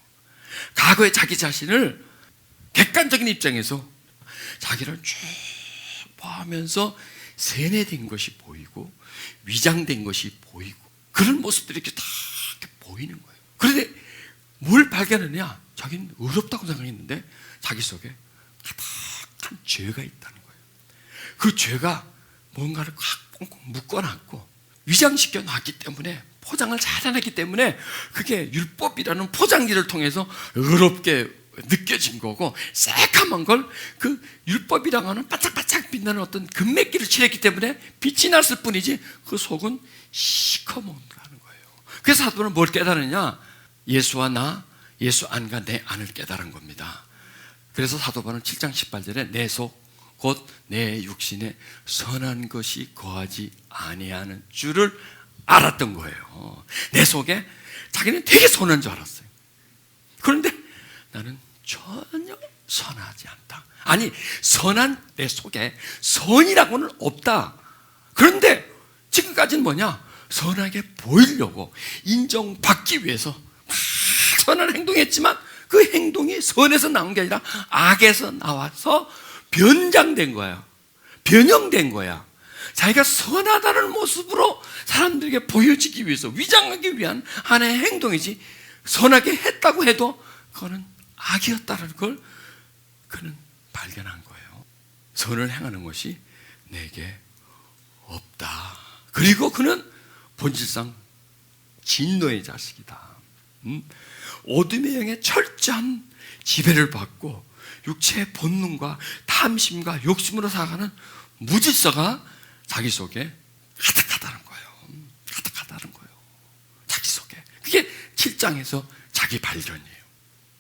과거의 자기 자신을 객관적인 입장에서 자기를 쭉 보면서 세뇌된 것이 보이고 위장된 것이 보이고 그런 모습들이 이렇게 다 이렇게 보이는 거예요. 그런데 뭘 발견하냐? 자기는 의롭다고 생각했는데 자기 속에 가득한 죄가 있다는 거예요. 그 죄가 뭔가를 꽉 꽁꽁 묶어놨고 위장시켜 놨기 때문에, 포장을 잘 해놨기 때문에 그게 율법이라는 포장지를 통해서 의롭게 느껴진 거고, 새카만 걸 그 율법이라고 하는 바짝바짝 빛나는 어떤 금맥기를 칠했기 때문에 빛이 났을 뿐이지 그 속은 시커먼다는 거예요. 그래서 사도는 뭘 깨달으냐? 예수와 나, 예수 안과 내 안을 깨달은 겁니다. 그래서 사도 바울은 7장 18절에 내 속 곧 내 육신에 선한 것이 거하지 아니하는 줄을 알았던 거예요. 내 속에 자기는 되게 선한 줄 알았어요. 그런데 나는 전혀 선하지 않다. 아니, 선한 내 속에 선이라고는 없다. 그런데 지금까지는 뭐냐? 선하게 보이려고 인정받기 위해서 막 선한 행동했지만 그 행동이 선에서 나온 게 아니라 악에서 나와서 변장된 거야. 변형된 거야. 자기가 선하다는 모습으로 사람들에게 보여지기 위해서 위장하기 위한 하나의 행동이지, 선하게 했다고 해도 그거는 악이었다는 걸 그는 발견한 거예요. 선을 행하는 것이 내게 없다. 그리고 그는 본질상 진노의 자식이다. 어둠의 영에 철저한 지배를 받고 육체의 본능과 탐심과 욕심으로 살아가는 무질서가 자기 속에 가득하다는 거예요. 가득하다는 거예요. 자기 속에. 그게 7장에서 자기 발견이에요.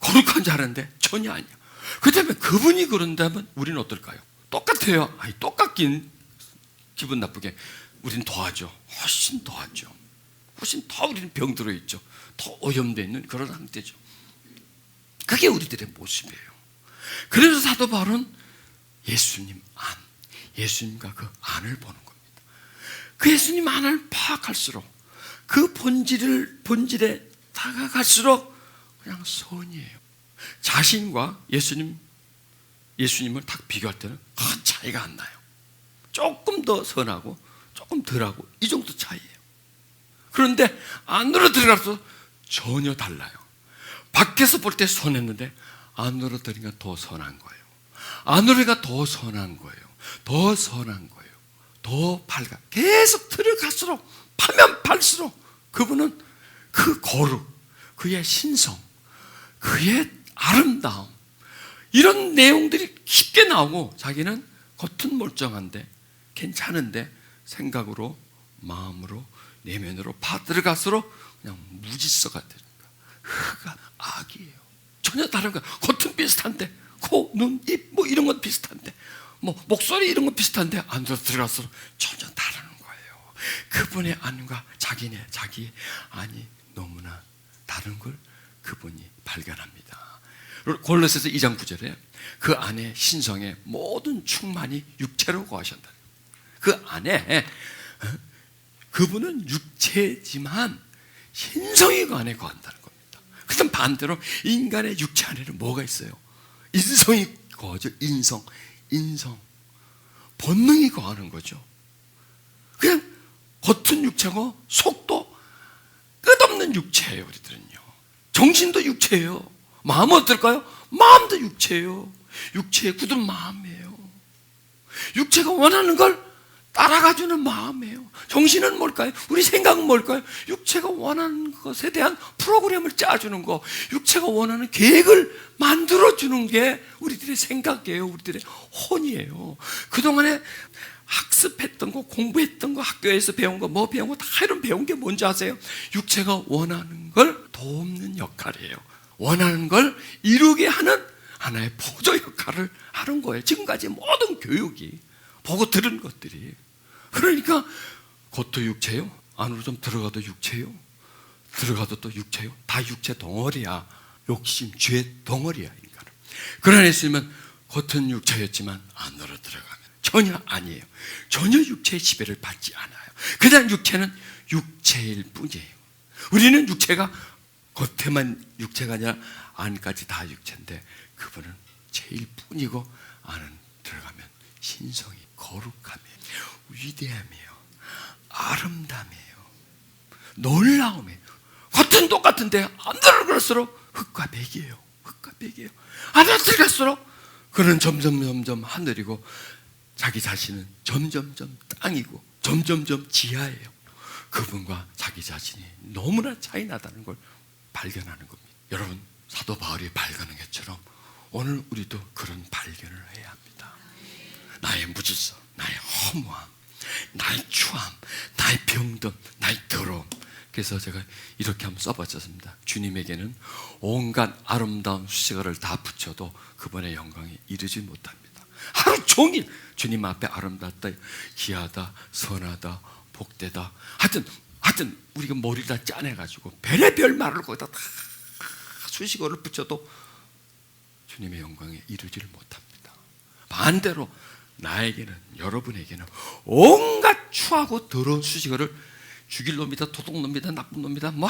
거룩한 자라는데 전혀 아니야. 그 다음에 그분이 그런다면 우리는 어떨까요? 똑같아요. 아니, 똑같긴 기분 나쁘게 우리는 더하죠. 훨씬 더하죠. 훨씬 더 우리는 병들어 있죠. 더 오염되어 있는 그런 상태죠. 그게 우리들의 모습이에요. 그래서 사도 바울은 예수님 안, 예수님과 그 안을 보는 겁니다. 그 예수님 안을 파악할수록 그 본질에 다가갈수록 그냥 선이에요. 자신과 예수님을 딱 비교할 때는 큰 차이가 안 나요. 조금 더 선하고 조금 덜하고 이 정도 차이예요. 그런데 안으로 들어가서 전혀 달라요. 밖에서 볼 때 선했는데 안으로 들어가니까 더 선한 거예요. 안으로가 더 선한 거예요. 더 선한 거예요. 더 밝아. 계속 들어갈수록 파면 팔수록 그분은 그 거룩, 그의 신성, 그의 아름다움 이런 내용들이 쉽게 나오고 자기는 겉은 멀쩡한데 괜찮은데 생각으로 마음으로 내면으로 파 들어갈수록 그냥 무질서가 되는 거야. 흑가 악이에요. 전혀 다른 거야. 겉은 비슷한데 코, 눈, 입 뭐 이런 건 비슷한데 뭐 목소리 이런 건 비슷한데 안으로 들어갈수록 전혀 다른 거예요. 그분의 안과 자기 안이 너무나 다른 걸 그분이 발견합니다. 골로새서 2장 9절에 그 안에 신성의 모든 충만이 육체로 거하신다. 그 안에 그분은 육체지만 신성이 그 안에 거한다는 겁니다. 그럼 반대로 인간의 육체 안에는 뭐가 있어요? 인성이 거하죠. 인성 본능이 거하는 거죠. 그냥 겉은 육체고 속도 끝없는 육체예요. 우리들은요. 정신도 육체예요. 마음은 어떨까요? 마음도 육체예요. 육체에 굳은 마음이에요. 육체가 원하는 걸 따라가주는 마음이에요. 정신은 뭘까요? 우리 생각은 뭘까요? 육체가 원하는 것에 대한 프로그램을 짜주는 거, 육체가 원하는 계획을 만들어주는 게 우리들의 생각이에요. 우리들의 혼이에요. 그동안에 학습했던 거, 공부했던 거, 학교에서 배운 거, 뭐 배운 거 다 이런 배운 게 뭔지 아세요? 육체가 원하는 걸 돕는 역할이에요. 원하는 걸 이루게 하는 하나의 보조 역할을 하는 거예요. 지금까지 모든 교육이 보고 들은 것들이. 그러니까 겉도 육체요, 안으로 좀 들어가도 육체요, 들어가도 또 육체요. 다 육체 덩어리야. 욕심, 죄 덩어리야. 인간은. 그러나 예수님은 겉은 육체였지만 안으로 들어가면 전혀 아니에요. 전혀 육체의 지배를 받지 않아요. 그냥 육체는 육체일 뿐이에요. 우리는 육체가 겉에만 육체가 아니라 안까지 다 육체인데 그분은 제일 뿐이고 안은 들어가면 신성이, 거룩함이에요. 위대함이에요. 아름다움이에요. 놀라움이에요. 겉은 똑같은데 안 들어갈수록 흙과 백이에요. 흙과 백이에요. 안 들어갈수록 그는 점점 하늘이고 자기 자신은 점점 땅이고 점점 지하예요. 그분과 자기 자신이 너무나 차이 나다는 걸 발견하는 겁니다. 여러분, 사도 바울이 발견한 것처럼 오늘 우리도 그런 발견을 해야 합니다. 나의 무질서, 나의 허무함, 나의 추함, 나의 병든, 나의 더러움. 그래서 제가 이렇게 한번 써봤습니다. 주님에게는 온갖 아름다운 수식어를 다 붙여도 그분의 영광에 이르지 못합니다. 하루 종일 주님 앞에 아름답다, 귀하다, 선하다, 복되다. 하여튼 우리가 머리를 다 짜내가지고 별의별 말을 거기다 다 수식어를 붙여도 주님의 영광에 이르지를 못합니다. 반대로 나에게는, 여러분에게는 온갖 추하고 더러운 수식어를 죽일 놈이다, 도둑놈이다, 나쁜 놈이다, 뭐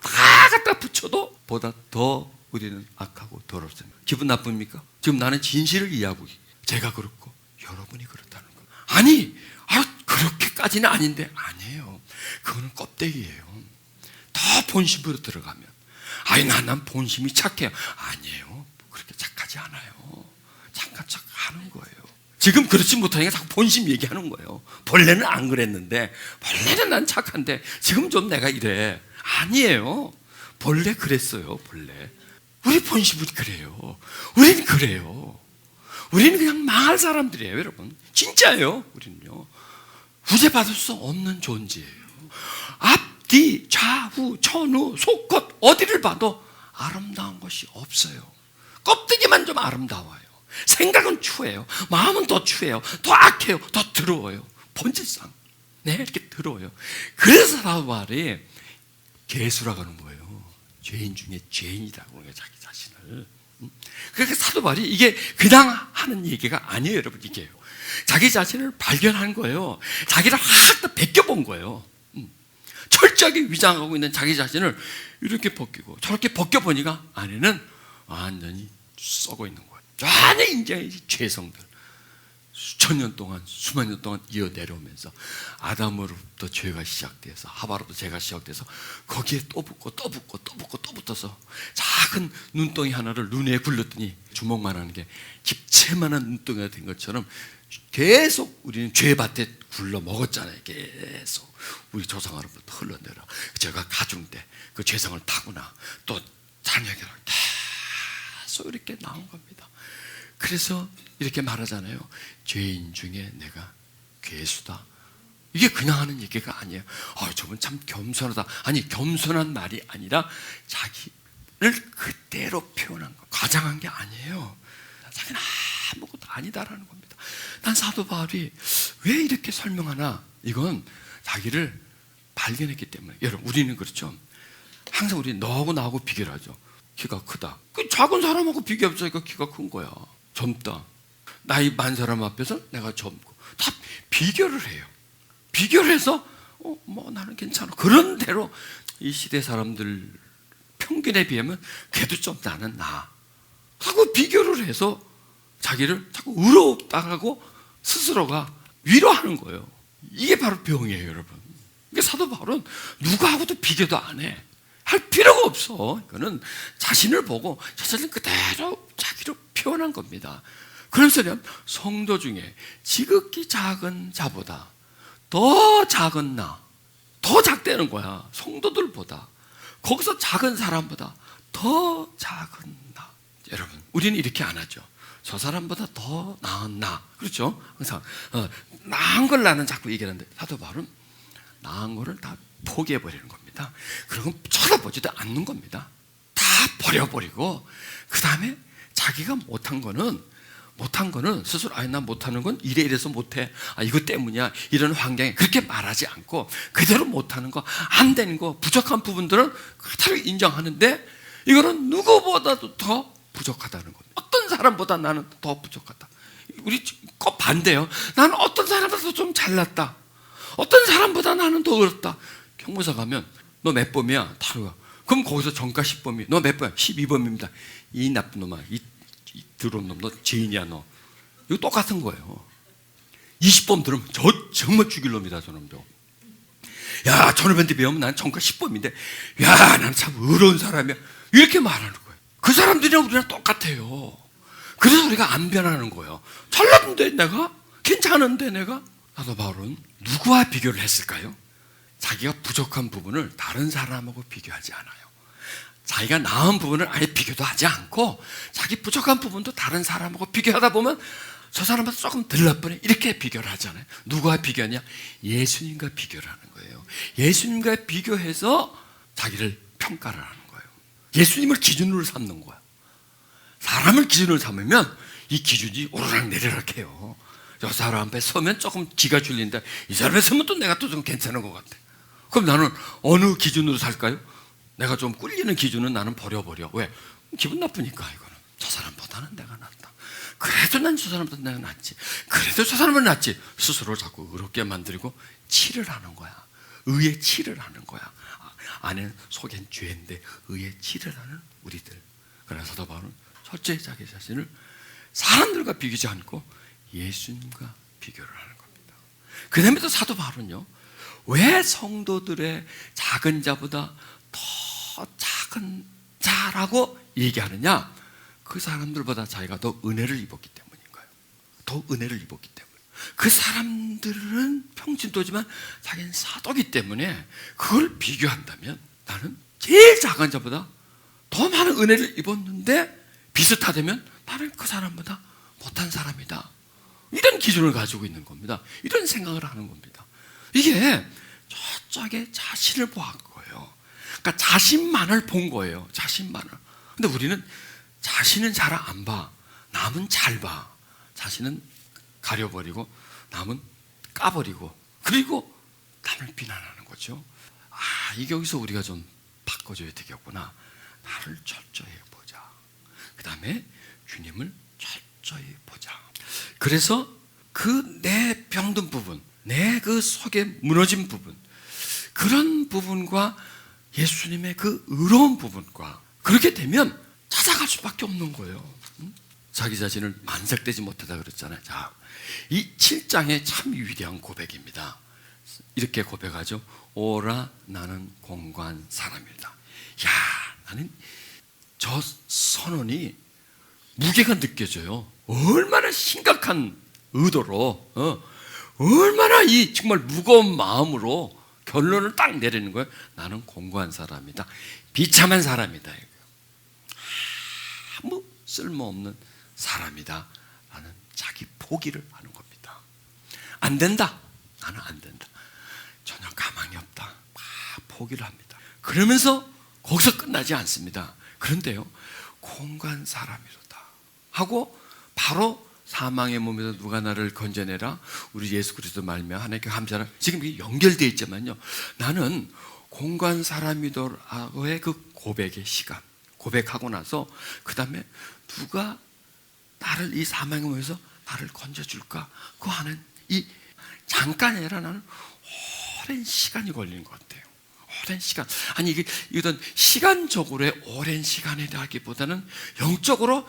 다 갖다 붙여도 보다 더 우리는 악하고 더럽습니다. 기분 나쁩니까? 지금 나는 진실을 이해하고 제가 그렇고 여러분이 그렇다는 거예요. 아니, 그렇게까지는 아닌데 아니에요. 그거는 껍데기예요. 더 본심으로 들어가면 난 본심이 착해요. 아니에요. 그렇게 착하지 않아요. 잠깐 착하는 거예요. 지금 그렇지 못하니까 자꾸 본심 얘기하는 거예요. 본래는 안 그랬는데, 본래는 난 착한데 지금 좀 내가 이래. 아니에요. 본래 그랬어요. 본래 우리 본심은 그래요. 우린 그래요. 우리는 그냥 망할 사람들이에요, 여러분. 진짜예요, 우리는요. 구제받을 수 없는 존재예요. 앞, 뒤, 좌우, 천우, 속겉 어디를 봐도 아름다운 것이 없어요. 껍데기만 좀 아름다워요. 생각은 추해요. 마음은 더 추해요. 더 악해요. 더 더러워요. 본질상. 네, 이렇게 더러워요. 그래서 사도 바울이 괴수라고 하는 거예요. 죄인 중에 죄인이라고 하는 거예요, 자기 자신을. 그러니까 사도 바울이 이게 그냥 하는 얘기가 아니에요, 여러분. 이게요. 자기 자신을 발견한 거예요. 자기를 확 벗겨본 거예요. 철저하게 위장하고 있는 자기 자신을 이렇게 벗기고 저렇게 벗겨보니까 안에는 완전히 썩어 있는 거예요. 완전히 이제 죄성들 수천 년 동안 수만 년 동안 이어 내려오면서 아담으로부터 죄가 시작돼서 하와로부터 죄가 시작돼서 거기에 또 붙고 또 붙고 또 붙고 또 붙어서 작은 눈덩이 하나를 눈에 굴렸더니 주먹만 하는 게 집채만한 눈덩이가 된 것처럼 계속 우리는 죄밭에 굴러 먹었잖아요. 계속 우리 조상으로부터 흘러내려 제가 가중돼 그 죄성을 타구나 또 자녀에게로 계속 이렇게 나온 겁니다. 그래서 이렇게 말하잖아요. 죄인 중에 내가 괴수다. 이게 그냥 하는 얘기가 아니에요. 저분 참 겸손하다. 아니, 겸손한 말이 아니라 자기를 그대로 표현한 거. 과장한 게 아니에요. 자기는 아무것도 아니다라는 겁니다. 난 사도 바울이 왜 이렇게 설명하나? 이건 자기를 발견했기 때문에. 여러분, 우리는 그렇죠. 항상 우리 너하고 나하고 비교를 하죠. 키가 크다. 그 작은 사람하고 비교해보니까 키가 큰 거야. 젊다. 나이 많은 사람 앞에서 내가 젊고. 다 비교를 해요. 비교를 해서 나는 괜찮아. 그런 대로 이 시대 사람들 평균에 비하면 그래도 좀 나는 나아. 하고 비교를 해서 자기를 자꾸 의롭다고 스스로가 위로하는 거예요. 이게 바로 병이에요, 여러분. 그러니까 사도 바울은 누구하고도 비교도 안 해. 할 필요가 없어. 이거는 자신을 보고 자신을 그대로 자기로 표현한 겁니다. 그래서 성도 중에 지극히 작은 자보다 더 작은 나, 더 작다는 거야. 성도들보다. 거기서 작은 사람보다 더 작은 나. 여러분, 우리는 이렇게 안 하죠. 저 사람보다 더 나은 나. 그렇죠? 항상 나은 걸 나는 자꾸 얘기하는데 사도 바울은 나은 거를 다 포기해버리는 겁니다. 그리고 쳐다보지도 않는 겁니다. 다 버려버리고 그 다음에 자기가 못한 거는 스스로 나 못하는 건 이래서 못해. 이것 때문이야. 이런 환경에 그렇게 말하지 않고 그대로 못하는 거, 안 되는 거, 부족한 부분들은 그대로 인정하는데 이거는 누구보다도 더 부족하다는 겁니다. 어떤 사람보다 나는 더 부족하다. 우리 꼭 반대요. 나는 어떤 사람보다 좀 잘났다. 어떤 사람보다 나는 더 어렵다. 경무사 가면 너 몇 범이야? 다루가. 그럼 거기서 정가 10범이 너 몇 범이야? 12범입니다. 이 나쁜 놈아. 이 더러운 놈. 너 죄인이야 너. 이거 똑같은 거예요. 20범 들으면 저 정말 죽일 놈이다 저놈도. 야 저놈한테 배우면 난 정가 10범인데 야 난 참 어려운 사람이야. 이렇게 말하는 거예요. 그 사람들이랑 우리랑 똑같아요. 그래서 우리가 안 변하는 거예요. 잘났는데 내가? 괜찮은데 내가? 사도 바울은 누구와 비교를 했을까요? 자기가 부족한 부분을 다른 사람하고 비교하지 않아요. 자기가 나은 부분을 아예 비교도 하지 않고 자기 부족한 부분도 다른 사람하고 비교하다 보면 저 사람보다 조금 덜 나쁘네 이렇게 비교를 하잖아요. 누구와 비교하냐? 예수님과 비교를 하는 거예요. 예수님과 비교해서 자기를 평가를 하는 거예요. 예수님을 기준으로 삼는 거야. 사람을 기준으로 삼으면 이 기준이 오르락내리락 해요. 저 사람 앞에 서면 조금 기가 줄린다. 이 사람 앞에 서면 또 내가 또 좀 괜찮은 것 같아. 그럼 나는 어느 기준으로 살까요? 내가 좀 꿀리는 기준은 나는 버려버려. 왜? 기분 나쁘니까 이거는. 저 사람보다는 내가 낫다. 그래도 난 저 사람보다 내가 낫지. 그래도 저 사람은 낫지. 스스로 자꾸 의롭게 만들고 치를 하는 거야. 의에 치를 하는 거야. 안에는 속엔 죄인데 의에 치를 하는 우리들. 그래서 사도 바울은 첫째 자기 자신을 사람들과 비교하지 않고 예수님과 비교를 하는 겁니다. 그 다음에 또 사도 바울은요. 왜 성도들의 작은 자보다 더 작은 자라고 얘기하느냐? 그 사람들보다 자기가 더 은혜를 입었기 때문인 거예요. 더 은혜를 입었기 때문에. 그 사람들은 평신도지만 자기는 사도기 때문에 그걸 비교한다면 나는 제일 작은 자보다 더 많은 은혜를 입었는데 비슷하다면 나는 그 사람보다 못한 사람이다. 이런 기준을 가지고 있는 겁니다. 이런 생각을 하는 겁니다. 이게 저쪽에 자신을 보한 거예요. 그러니까 자신만을 본 거예요. 자신만을. 근데 우리는 자신은 잘 안 봐. 남은 잘 봐. 자신은 가려버리고 남은 까버리고 그리고 남을 비난하는 거죠. 이게 여기서 우리가 좀 바꿔줘야 되겠구나. 나를 철저히 보자. 그 다음에 주님을 철저히 보자. 그래서 그 내 병든 부분, 내 그 속에 무너진 부분, 그런 부분과 예수님의 그 의로운 부분과 그렇게 되면 찾아갈 수밖에 없는 거예요. 자기 자신을 만삭되지 못하다 그랬잖아요. 자, 이 7장의 참 위대한 고백입니다. 이렇게 고백하죠. 오라 나는 공고한 사람이다. 야, 나는 저 선언이 무게가 느껴져요. 얼마나 심각한 의도로, 얼마나 이 정말 무거운 마음으로 결론을 딱 내리는 거예요. 나는 공고한 사람이다. 비참한 사람이다. 아무 쓸모없는 사람이다. 라는 자기 포기를 하는 겁니다. 안 된다. 나는 안 된다. 전혀 가망이 없다. 포기를 합니다. 그러면서 거기서 끝나지 않습니다. 그런데요, 공고한 사람이로다 하고 바로 사망의 몸에서 누가 나를 건져내라. 우리 예수 그리스도 말미암아 하나님께 감사하라. 지금 이게 연결되어 있지만요, 나는 공고한 사람이더라고의 그 고백의 시간, 고백하고 나서 그 다음에 누가 나를 이 사망의 몸에서 나를 건져줄까? 그 하는 이 잠깐이 아니라 나는 오랜 시간이 걸리는 것 같아요. 오랜 시간. 아니 이건 시간적으로의 오랜 시간이라기보다는 영적으로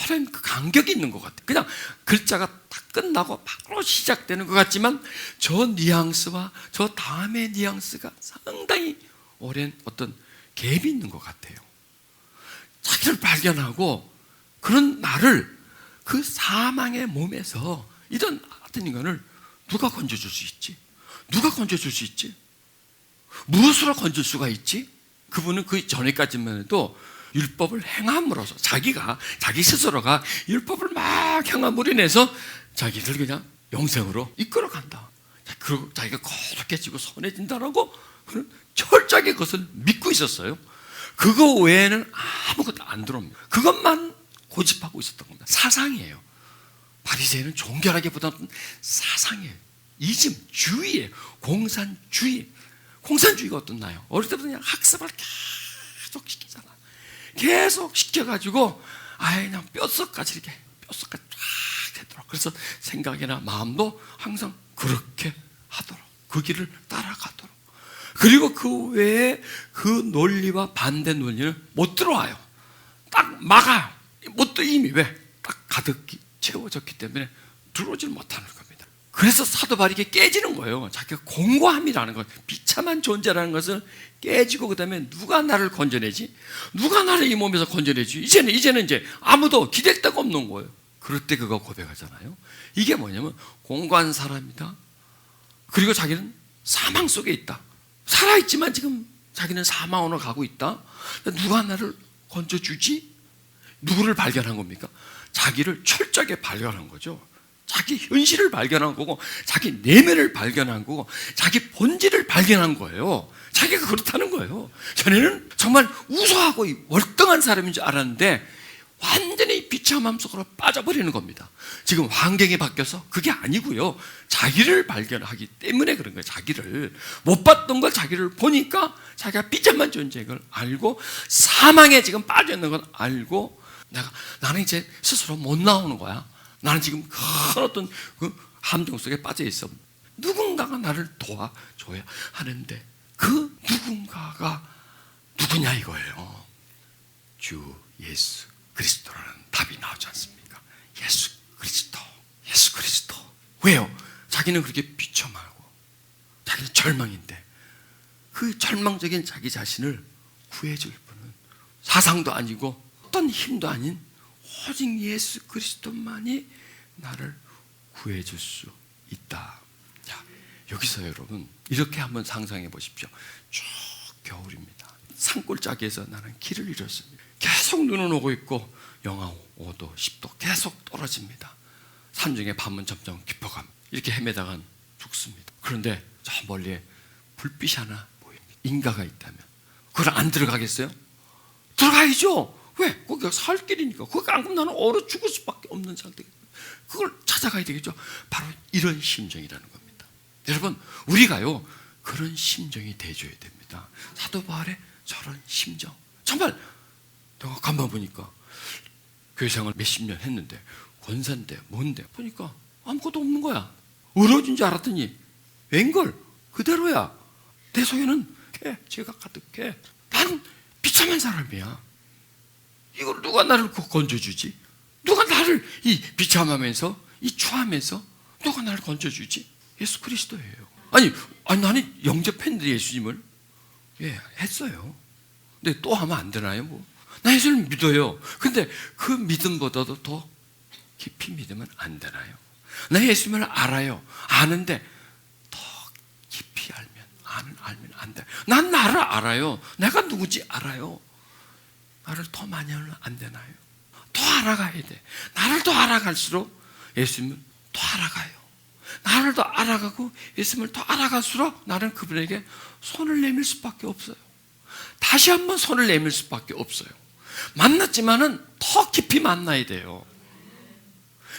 오랜 그 간격이 있는 것 같아요. 그냥 글자가 딱 끝나고 바로 시작되는 것 같지만 저 뉘앙스와 저 다음의 뉘앙스가 상당히 오랜 어떤 갭이 있는 것 같아요. 자기를 발견하고 그런 나를 그 사망의 몸에서 이런 어떤 인간을 누가 건져줄 수 있지? 누가 건져줄 수 있지? 무엇으로 건질 수가 있지? 그분은 그 전에까지만 해도 율법을 행함으로써 자기 스스로가 율법을 막 행함으로 인해서 자기를 그냥 영생으로 이끌어간다. 그리고 자기가 거룩해지고 선해진다라고 그는 철저하게 그것을 믿고 있었어요. 그거 외에는 아무것도 안 들어옵니다. 그것만 고집하고 있었던 겁니다. 사상이에요. 바리새인은 종결하기보다는 사상이에요. 이즘, 주의예요. 공산주의. 공산주의가 어떻나요? 어릴 때부터 그냥 학습을 계속 시키잖아. 계속 시켜가지고 그냥 뼛속까지 이렇게 뼛속까지 쫙 되도록. 그래서 생각이나 마음도 항상 그렇게 하도록, 그 길을 따라가도록. 그리고 그 외에 그 논리와 반대 논리는 못 들어와요. 딱 막아요. 못 이미 왜? 딱 가득 채워졌기 때문에 들어오질 못하는 겁니다. 그래서 사도 바울이 깨지는 거예요. 자기가 공고함이라는 것, 비참한 존재라는 것을 깨지고, 그 다음에 누가 나를 건져내지? 누가 나를 이 몸에서 건져내지? 이제는 이제 아무도 기댈 데가 없는 거예요. 그럴 때 그거 고백하잖아요. 이게 뭐냐면 공고한 사람이다. 그리고 자기는 사망 속에 있다. 살아있지만 지금 자기는 사망으로 가고 있다. 누가 나를 건져주지? 누구를 발견한 겁니까? 자기를 철저하게 발견한 거죠. 자기 현실을 발견한 거고, 자기 내면을 발견한 거고, 자기 본질을 발견한 거예요. 자기가 그렇다는 거예요. 전에는 정말 우수하고 월등한 사람인 줄 알았는데 완전히 비참함 속으로 빠져버리는 겁니다. 지금 환경이 바뀌어서 그게 아니고요, 자기를 발견하기 때문에 그런 거예요. 자기를 못 봤던 걸 자기를 보니까 자기가 비참한 존재인 걸 알고, 사망에 지금 빠져있는 걸 알고, 나는 이제 스스로 못 나오는 거야. 나는 지금 큰 어떤 그 함정 속에 빠져 있어. 누군가가 나를 도와줘야 하는데 그 누군가가 누구냐 이거예요. 주 예수 그리스도라는 답이 나오지 않습니까? 예수 그리스도. 왜요? 자기는 그렇게 비참하고 자기는 절망인데 그 절망적인 자기 자신을 구해줄 분은 사상도 아니고 어떤 힘도 아닌 오직 예수 그리스도만이 나를 구해줄 수 있다. 자, 여기서 여러분 이렇게 한번 상상해 보십시오. 쭉 겨울입니다. 산골짜기에서 나는 길을 잃었습니다. 계속 계속 눈은 오고 있고 영하 5도, 10도 계속 떨어집니다. 산중의 밤은 점점 깊어갑니다. 이렇게 헤매다간 죽습니다. 그런데 저 멀리에 불빛이 하나 보입니다. 인가가 있다면 그걸 안 들어가겠어요? 들어가야죠. 왜? 거기가 살 길이니까. 거기 안 가면 나는 얼어 죽을 수밖에 없는 상태겠죠. 그걸 찾아가야 되겠죠. 바로 이런 심정이라는 겁니다. 여러분, 우리가요 그런 심정이 돼줘야 됩니다. 사도 바울의 저런 심정. 정말 내가 간만 보니까 교회 생활 몇십 년 했는데 권사인데 뭔데 보니까 아무것도 없는 거야. 어려워진 줄 알았더니 웬걸 그대로야. 내 속에는 죄가 가득해. 나는 비참한 사람이야. 이걸 누가 나를 건져주지? 누가 나를 이 비참하면서 이 추하면서 누가 나를 건져주지? 예수 그리스도예요. 아니 나는 영접했는데 예수님을 했어요. 근데 또 하면 안 되나요? 뭐. 나 예수를 믿어요. 근데 그 믿음보다도 더 깊이 믿으면 안 되나요? 나 예수님을 알아요. 아는데 더 깊이 알면 안 돼. 난 나를 알아요. 내가 누구지 알아요. 나를 더 많이 알면 안 되나요? 더 알아가야 돼. 나를 더 알아갈수록 예수님은 더 알아가요. 나를 더 알아가고 예수님을 더 알아갈수록 나는 그분에게 손을 내밀 수밖에 없어요. 다시 한번 손을 내밀 수밖에 없어요. 만났지만은 더 깊이 만나야 돼요.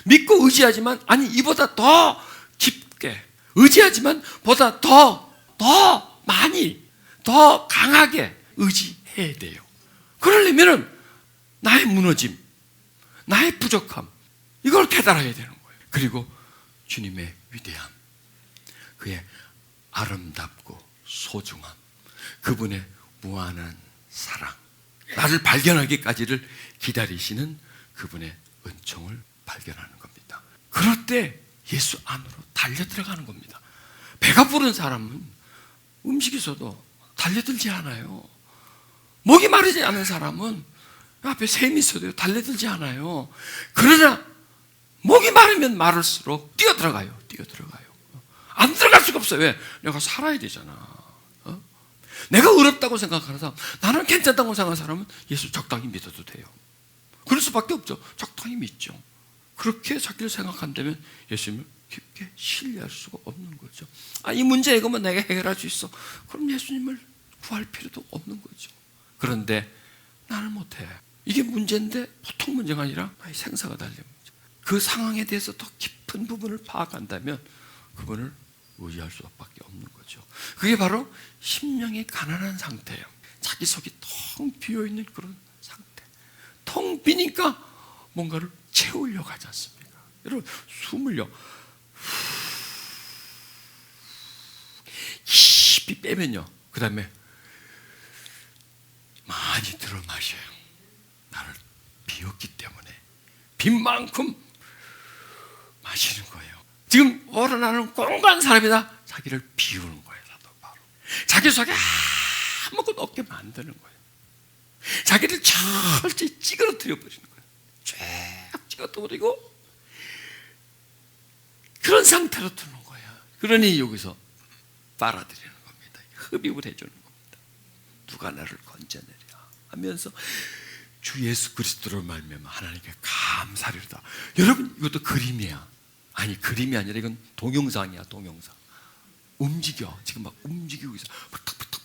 믿고 의지하지만 이보다 더 깊게 의지하지만 보다 더 많이 더 강하게 의지해야 돼요. 그러려면은 나의 무너짐, 나의 부족함 이걸 깨달아야 되는 거예요. 그리고 주님의 위대함, 그의 아름답고 소중함, 그분의 무한한 사랑, 나를 발견하기까지를 기다리시는 그분의 은총을 발견하는 겁니다. 그럴 때 예수 안으로 달려 들어가는 겁니다. 배가 부른 사람은 음식이 있어도 달려들지 않아요. 목이 마르지 않은 사람은 앞에 샘이 있어도 달려들지 않아요. 그러나 목이 마르면 마를수록 뛰어들어가요. 안 들어갈 수가 없어요. 왜? 내가 살아야 되잖아. 내가 어렵다고 생각하는 사람, 나는 괜찮다고 생각하는 사람은 예수 적당히 믿어도 돼요. 그럴 수밖에 없죠. 적당히 믿죠. 그렇게 자기를 생각한다면 예수님을 깊게 신뢰할 수가 없는 거죠. 이 문제 이거면 내가 해결할 수 있어. 그럼 예수님을 구할 필요도 없는 거죠. 그런데 나는 못해. 이게 문제인데 보통 문제가 아니라 나의 생사가 달린 문제. 그 상황에 대해서 더 깊은 부분을 파악한다면 그분을 의지할 수밖에 없는 거죠. 그게 바로 심령이 가난한 상태예요. 자기 속이 텅 비어있는 그런 상태. 텅 비니까 뭔가를 채우려고 하지 않습니까? 여러분 숨을요 깊이 빼면요 그 다음에 많이 들어 마셔요. 나를 비웠기 때문에 빈 만큼 마시는 거예요. 지금 나는 공부한 사람이다. 자기를 비우는 거예요. 사도 바로 자기 속에 아무것도 없게 만드는 거예요. 자기를 철저히 찌그러뜨려 버리는 거예요. 쫙 찌그러뜨리고 그런 상태로 두는 거예요. 그러니 여기서 빨아들이는 겁니다. 흡입을 해주는 겁니다. 누가 나를 건져내랴 하면서 주 예수 그리스도로 말미암아 하나님께 감사리로다. 여러분 이것도 그림이야. 그림이 아니라 이건 동영상이야. 동영상 움직여. 지금 막 움직이고 있어. 벌떡벌떡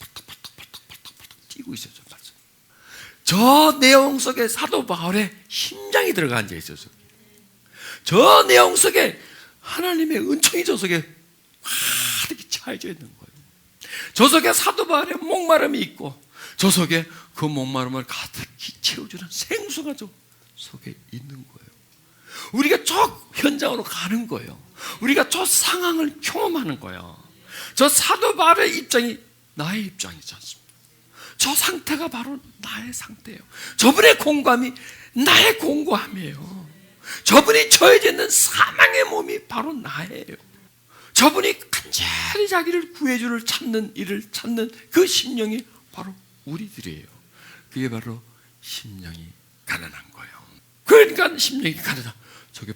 뛰고 있어요. 저 내용 속에 사도 바울의 심장이 들어가 앉아 있어요. 저 내용 속에 하나님의 은총이 저 속에 이렇게 차여져 있는 거예요. 저 속에 사도 바울의 목마름이 있고 저 속에 그 목마름을 가득히 채워주는 생수가 저 속에 있는 거예요. 우리가 저 현장으로 가는 거예요. 우리가 저 상황을 경험하는 거예요. 저 사도 바울의 입장이 나의 입장이지 않습니까? 저 상태가 바로 나의 상태예요. 저분의 공감이 나의 공감이에요. 저분이 처해져 있는 사망의 몸이 바로 나예요. 저분이 간절히 자기를 구해주를 찾는 일을 찾는 그 심령이 바로 우리들이에요. 그게 바로 심령이 가난한 거예요. 그러니까 심령이 가난하다. 저게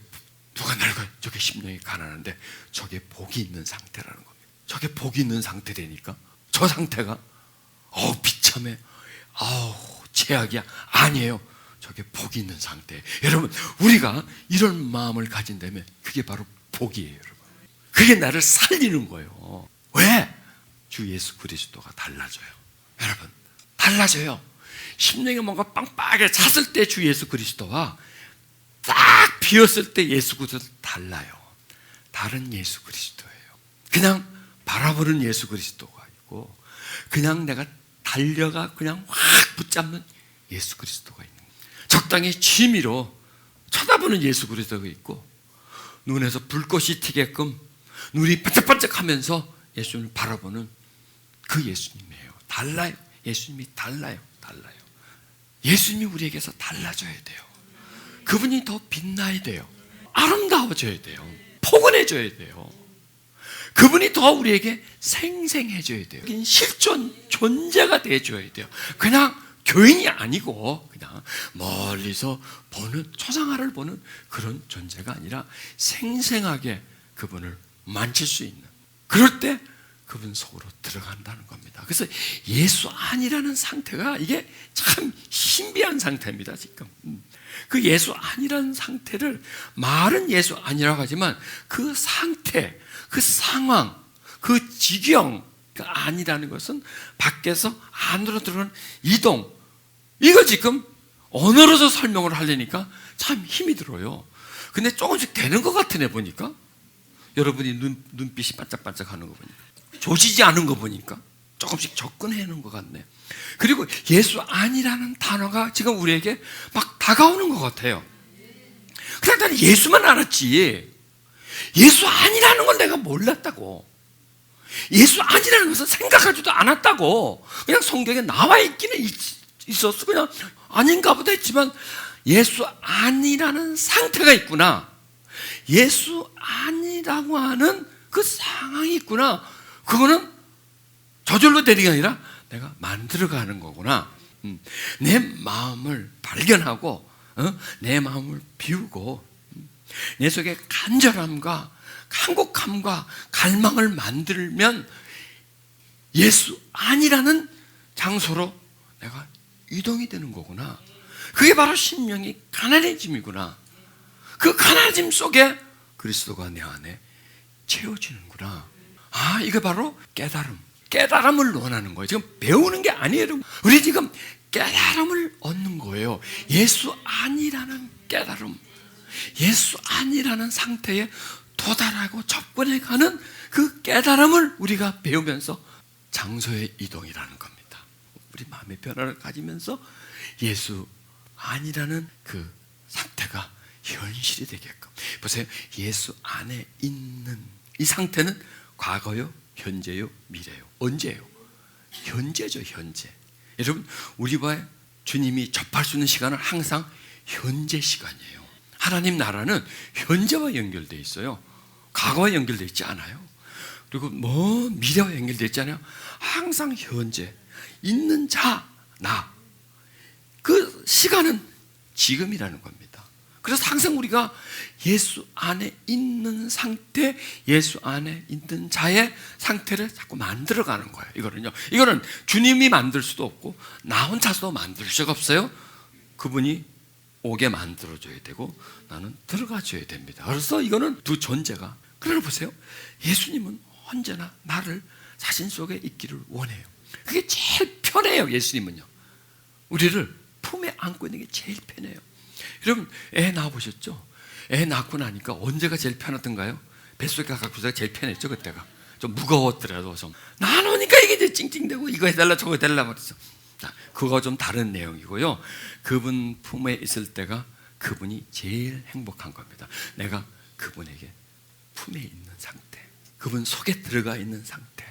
누가 날까요? 저게 심령이 가난한데 저게 복이 있는 상태라는 겁니다. 저게 복이 있는 상태라니까 저 상태가 비참해, 최악이야. 아니에요. 저게 복이 있는 상태. 여러분, 우리가 이런 마음을 가진다면 그게 바로 복이에요, 여러분. 그게 나를 살리는 거예요. 왜? 주 예수 그리스도가 달라져요. 여러분, 달라져요. 심령이 뭔가 빵빵하게 찼을 때 주 예수 그리스도와 딱 비었을 때 예수 그리스도 달라요. 다른 예수 그리스도예요. 그냥 바라보는 예수 그리스도가 있고, 그냥 내가 달려가 그냥 확 붙잡는 예수 그리스도가 있는 거예요. 적당히 취미로 쳐다보는 예수 그리스도가 있고, 눈에서 불꽃이 튀게끔 눈이 반짝반짝하면서 예수님을 바라보는 그 예수님이에요. 달라요. 예수님이 달라요. 예수님이 우리에게서 달라져야 돼요. 그분이 더 빛나야 돼요. 아름다워져야 돼요. 포근해져야 돼요. 그분이 더 우리에게 생생해져야 돼요. 실존 존재가 돼줘야 돼요. 그냥 교인이 아니고 그냥 멀리서 보는, 초상화를 보는 그런 존재가 아니라 생생하게 그분을 만질 수 있는, 그럴 때 그분 속으로 들어간다는 겁니다. 그래서 예수 안이라는 상태가 이게 참 신비한 상태입니다. 지금 그 예수 안이라는 상태를 말은 예수 안이라고 하지만 그 상태, 그 상황, 그 지경, 그 안이라는 것은 밖에서 안으로 들어오는 이동, 이거 지금 언어로서 설명을 하려니까 참 힘이 들어요. 근데 조금씩 되는 것 같으네 보니까. 여러분이 눈빛이 반짝반짝 하는 거 보니까, 조지지 않은 거 보니까 조금씩 접근해는 것 같네. 그리고 예수 안이라는 단어가 지금 우리에게 막 다가오는 것 같아요. 그냥 나는 예수만 알았지, 예수 안이라는 건 내가 몰랐다고. 예수 안이라는 것은 생각하지도 않았다고. 그냥 성경에 나와 있기는 있었어. 그냥 아닌가 보다 했지만 예수 안이라는 상태가 있구나, 예수 안이라고 하는 그 상황이 있구나, 그거는 저절로 되는 게 아니라 내가 만들어가는 거구나. 내 마음을 발견하고, 내 마음을 비우고, 내 속에 간절함과 한곡함과 갈망을 만들면 예수 안이라는 장소로 내가 이동이 되는 거구나. 그게 바로 심령이 가난해짐이구나. 그 가난해짐 속에 그리스도가 내 안에 채워지는구나. 아, 이거 바로 깨달음을 원하는 거예요. 지금 배우는 게 아니에요. 우리 지금 깨달음을 얻는 거예요. 예수 안이라는 깨달음, 예수 안이라는 상태에 도달하고 접근해가는 그 깨달음을 우리가 배우면서 장소의 이동이라는 겁니다. 우리 마음의 변화를 가지면서 예수 안이라는 그 상태가 현실이 되게끔. 보세요. 예수 안에 있는 이 상태는 과거요, 현재요, 미래요. 언제예요? 현재죠, 현재. 여러분, 우리와 주님이 접할 수 있는 시간은 항상 현재 시간이에요. 하나님 나라는 현재와 연결되어 있어요. 과거와 연결되어 있지 않아요. 그리고 미래와 연결되어 있지 않아요. 항상 현재 있는 자, 나. 그 시간은 지금이라는 겁니다. 그래서 항상 우리가 예수 안에 있는 상태, 예수 안에 있는 자의 상태를 자꾸 만들어가는 거예요. 이거는 주님이 만들 수도 없고 나 혼자서도 만들 수가 없어요. 그분이 오게 만들어줘야 되고 나는 들어가줘야 됩니다. 그래서 이거는 두 존재가. 그러나 보세요. 예수님은 언제나 나를 자신 속에 있기를 원해요. 그게 제일 편해요. 예수님은요, 우리를 품에 안고 있는 게 제일 편해요. 여러분, 애 낳아보셨죠? 애 낳고 나니까 언제가 제일 편하던가요? 뱃속에 갖고서 제일 편했죠. 그때가 좀 무거웠더라도 좀 나누니까 이게 이제 찡찡대고 이거 해달라 저거 해달라 말이죠. 그거 좀 다른 내용이고요. 그분 품에 있을 때가 그분이 제일 행복한 겁니다. 내가 그분에게 품에 있는 상태, 그분 속에 들어가 있는 상태.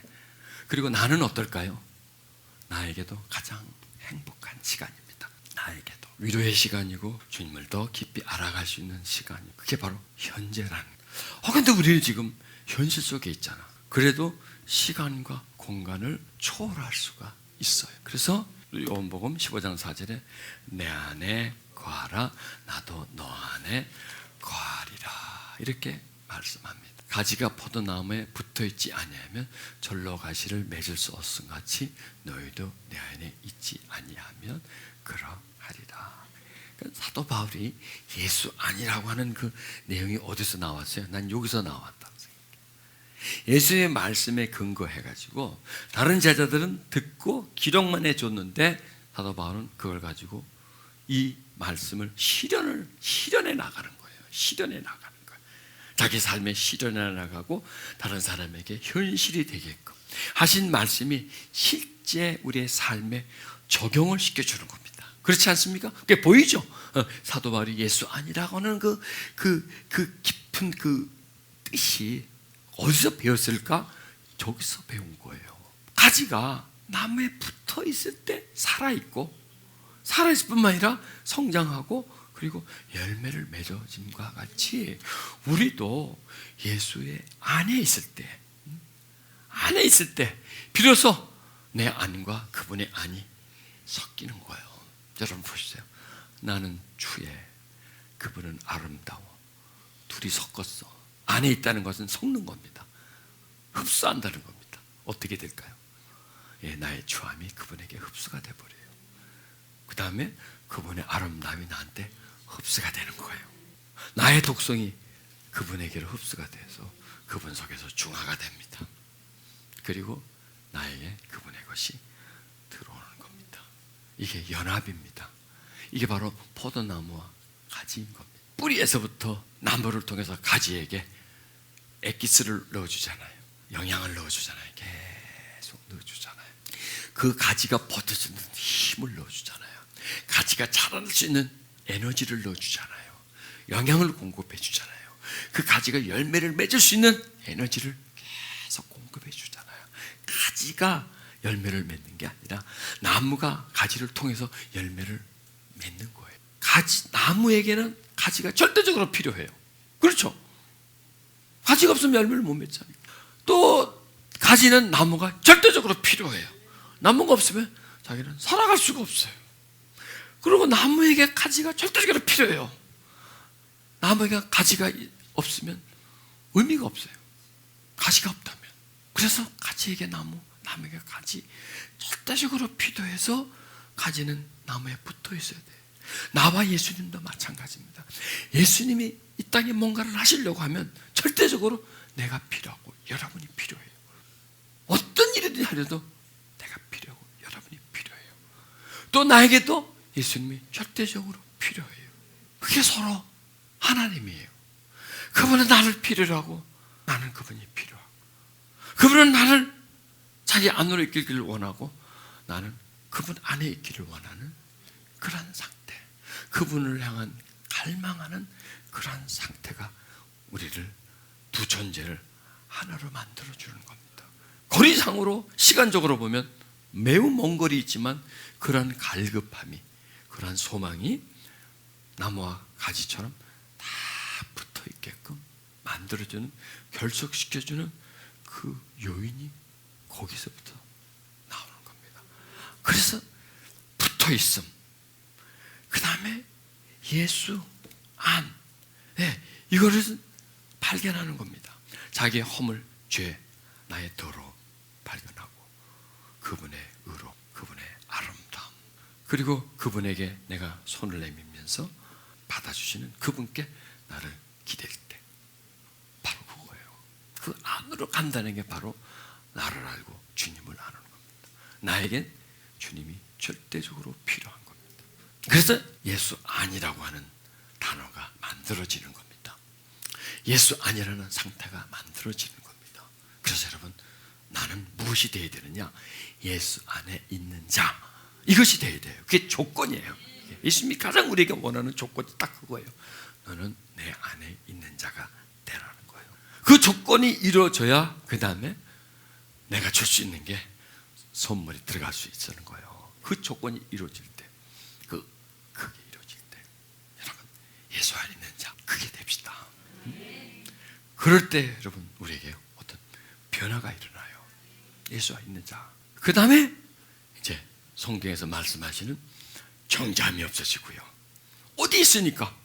그리고 나는 어떨까요? 나에게도 가장 행복한 시간입니다. 나에게도 위로의 시간이고 주님을 더 깊이 알아갈 수 있는 시간이, 그게 바로 현재라는. 근데 우리는 지금 현실 속에 있잖아. 그래도 시간과 공간을 초월할 수가 있어요. 그래서 요한복음 15장 4절에 내 안에 거하라 나도 너 안에 거하리라, 이렇게 말씀합니다. 가지가 포도나무에 붙어있지 아니하면 절로 가시를 맺을 수 없음 같이 너희도 내 안에 있지 아니하면 그러하리라. 그러니까 사도 바울이 예수 아니라고 하는 그 내용이 어디서 나왔어요? 난 여기서 나왔다고 생각해요. 예수의 말씀에 근거해가지고 다른 제자들은 듣고 기록만 해줬는데 사도 바울은 그걸 가지고 이 말씀을 실현해 나가는 거예요. 실현해 나가는 거예요. 자기 삶에 실현해 나가고 다른 사람에게 현실이 되게끔 하신 말씀이 실제 우리의 삶에 적용을 시켜주는 겁니다. 그렇지 않습니까? 그게 보이죠? 사도 바울이 예수 아니라고 하는 그 깊은 그 뜻이 어디서 배웠을까? 저기서 배운 거예요. 가지가 나무에 붙어 있을 때 살아있고, 살아있을 뿐만 아니라 성장하고, 그리고 열매를 맺어짐과 같이 우리도 예수의 안에 있을 때 비로소 내 안과 그분의 안이 섞이는 거예요. 여러분 보시세요. 나는 주에, 그분은 아름다워. 둘이 섞었어. 안에 있다는 것은 섞는 겁니다. 흡수한다는 겁니다. 어떻게 될까요? 나의 주함이 그분에게 흡수가 돼버려요. 그 다음에 그분의 아름다움이 나한테 흡수가 되는 거예요. 나의 독성이 그분에게로 흡수가 돼서 그분 속에서 중화가 됩니다. 그리고 나에게 그분의 것이 들어오는 겁니다. 이게 연합입니다. 이게 바로 포도나무와 가지인 겁니다. 뿌리에서부터 나무를 통해서 가지에게 액기스를 넣어주잖아요. 영양을 넣어주잖아요. 계속 넣어주잖아요. 그 가지가 버텨주는 힘을 넣어주잖아요. 가지가 자랄 수 있는 에너지를 넣어주잖아요. 영양을 공급해 주잖아요. 그 가지가 열매를 맺을 수 있는 에너지를 계속 공급해 주잖아요. 가지가 열매를 맺는 게 아니라 나무가 가지를 통해서 열매를 맺는 거예요. 나무에게는 가지가 절대적으로 필요해요. 그렇죠? 가지가 없으면 열매를 못 맺잖아요. 또 가지는 나무가 절대적으로 필요해요. 나무가 없으면 자기는 살아갈 수가 없어요. 그리고 나무에게 가지가 절대적으로 필요해요. 나무에게 가지가 없으면 의미가 없어요. 가지가 없다면. 그래서 가지에게 나무에게 가지 절대적으로 필요해서 가지는 나무에 붙어 있어야 돼요. 나와 예수님도 마찬가지입니다. 예수님이 이 땅에 뭔가를 하시려고 하면 절대적으로 내가 필요하고 여러분이 필요해요. 어떤 일이든 하려도 내가 필요하고 여러분이 필요해요. 또 나에게도 예수님이 절대적으로 필요해요. 그게 서로 하나님이에요. 그분은 나를 필요로 하고 나는 그분이 필요하고, 그분은 나를 자기 안으로 이끌기를 원하고 나는 그분 안에 있기를 원하는 그런 상태, 그분을 향한 갈망하는 그런 상태가 우리를, 두 존재를 하나로 만들어주는 겁니다. 거리상으로 시간적으로 보면 매우 먼 거리 있지만 그러한 갈급함이, 그러한 소망이 나무와 가지처럼 다 붙어 있게끔 만들어주는, 결속시켜주는 그 요인이 거기서부터 나오는 겁니다. 그래서 붙어 있음, 그 다음에 예수 안, 이거를 발견하는 겁니다. 자기의 허물, 죄, 나의 도로 발견하고 그분의 의로, 그분의 아름다움, 그리고 그분에게 내가 손을 내밀면서 받아주시는 그분께 나를 기댈 때, 바로 그거예요. 그 안으로 간다는 게 바로 나를 알고 주님을 아는 겁니다. 나에겐 주님이 절대적으로 필요한 겁니다. 그래서 예수 아니라고 하는 단어가 만들어지는 겁니다. 예수 아니라는 상태가 만들어지는 겁니다. 그래서 여러분, 나는 무엇이 되어야 되느냐? 예수 안에 있는 자, 이것이 되어야 돼요. 그게 조건이에요. 예수님이 가장 우리에게 원하는 조건이 딱 그거예요. 너는 내 안에 있는 자가 되라는 거예요. 그 조건이 이루어져야 그 다음에 내가 줄 수 있는 게 선물이 들어갈 수 있는 거예요. 그 조건이 이루어질 때, 그게 이루어질 때, 여러분, 예수 안에 있는 자, 그게 됩시다. 그럴 때 여러분, 우리에게 어떤 변화가 일어나요. 예수 안에 있는 자. 그 다음에 이제 성경에서 말씀하시는 정죄함이 없어지고요. 어디 있으니까?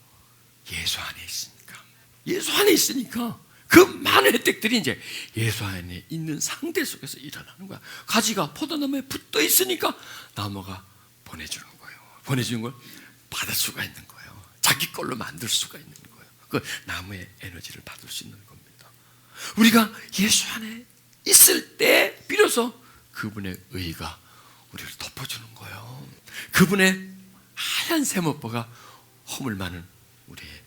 예수 안에 있으니까. 예수 안에 있으니까 그 많은 혜택들이 이제 예수 안에 있는 상태 속에서 일어나는 거야. 가지가 포도나무에 붙어 있으니까 나무가 보내주는 거예요. 보내주는 걸 받을 수가 있는 거예요. 자기 걸로 만들 수가 있는 거예요. 그 나무의 에너지를 받을 수 있는 겁니다. 우리가 예수 안에 있을 때 비로소 그분의 의가 우리를 덮어주는 거예요. 그분의 하얀 세모포가 허물 많은 우리의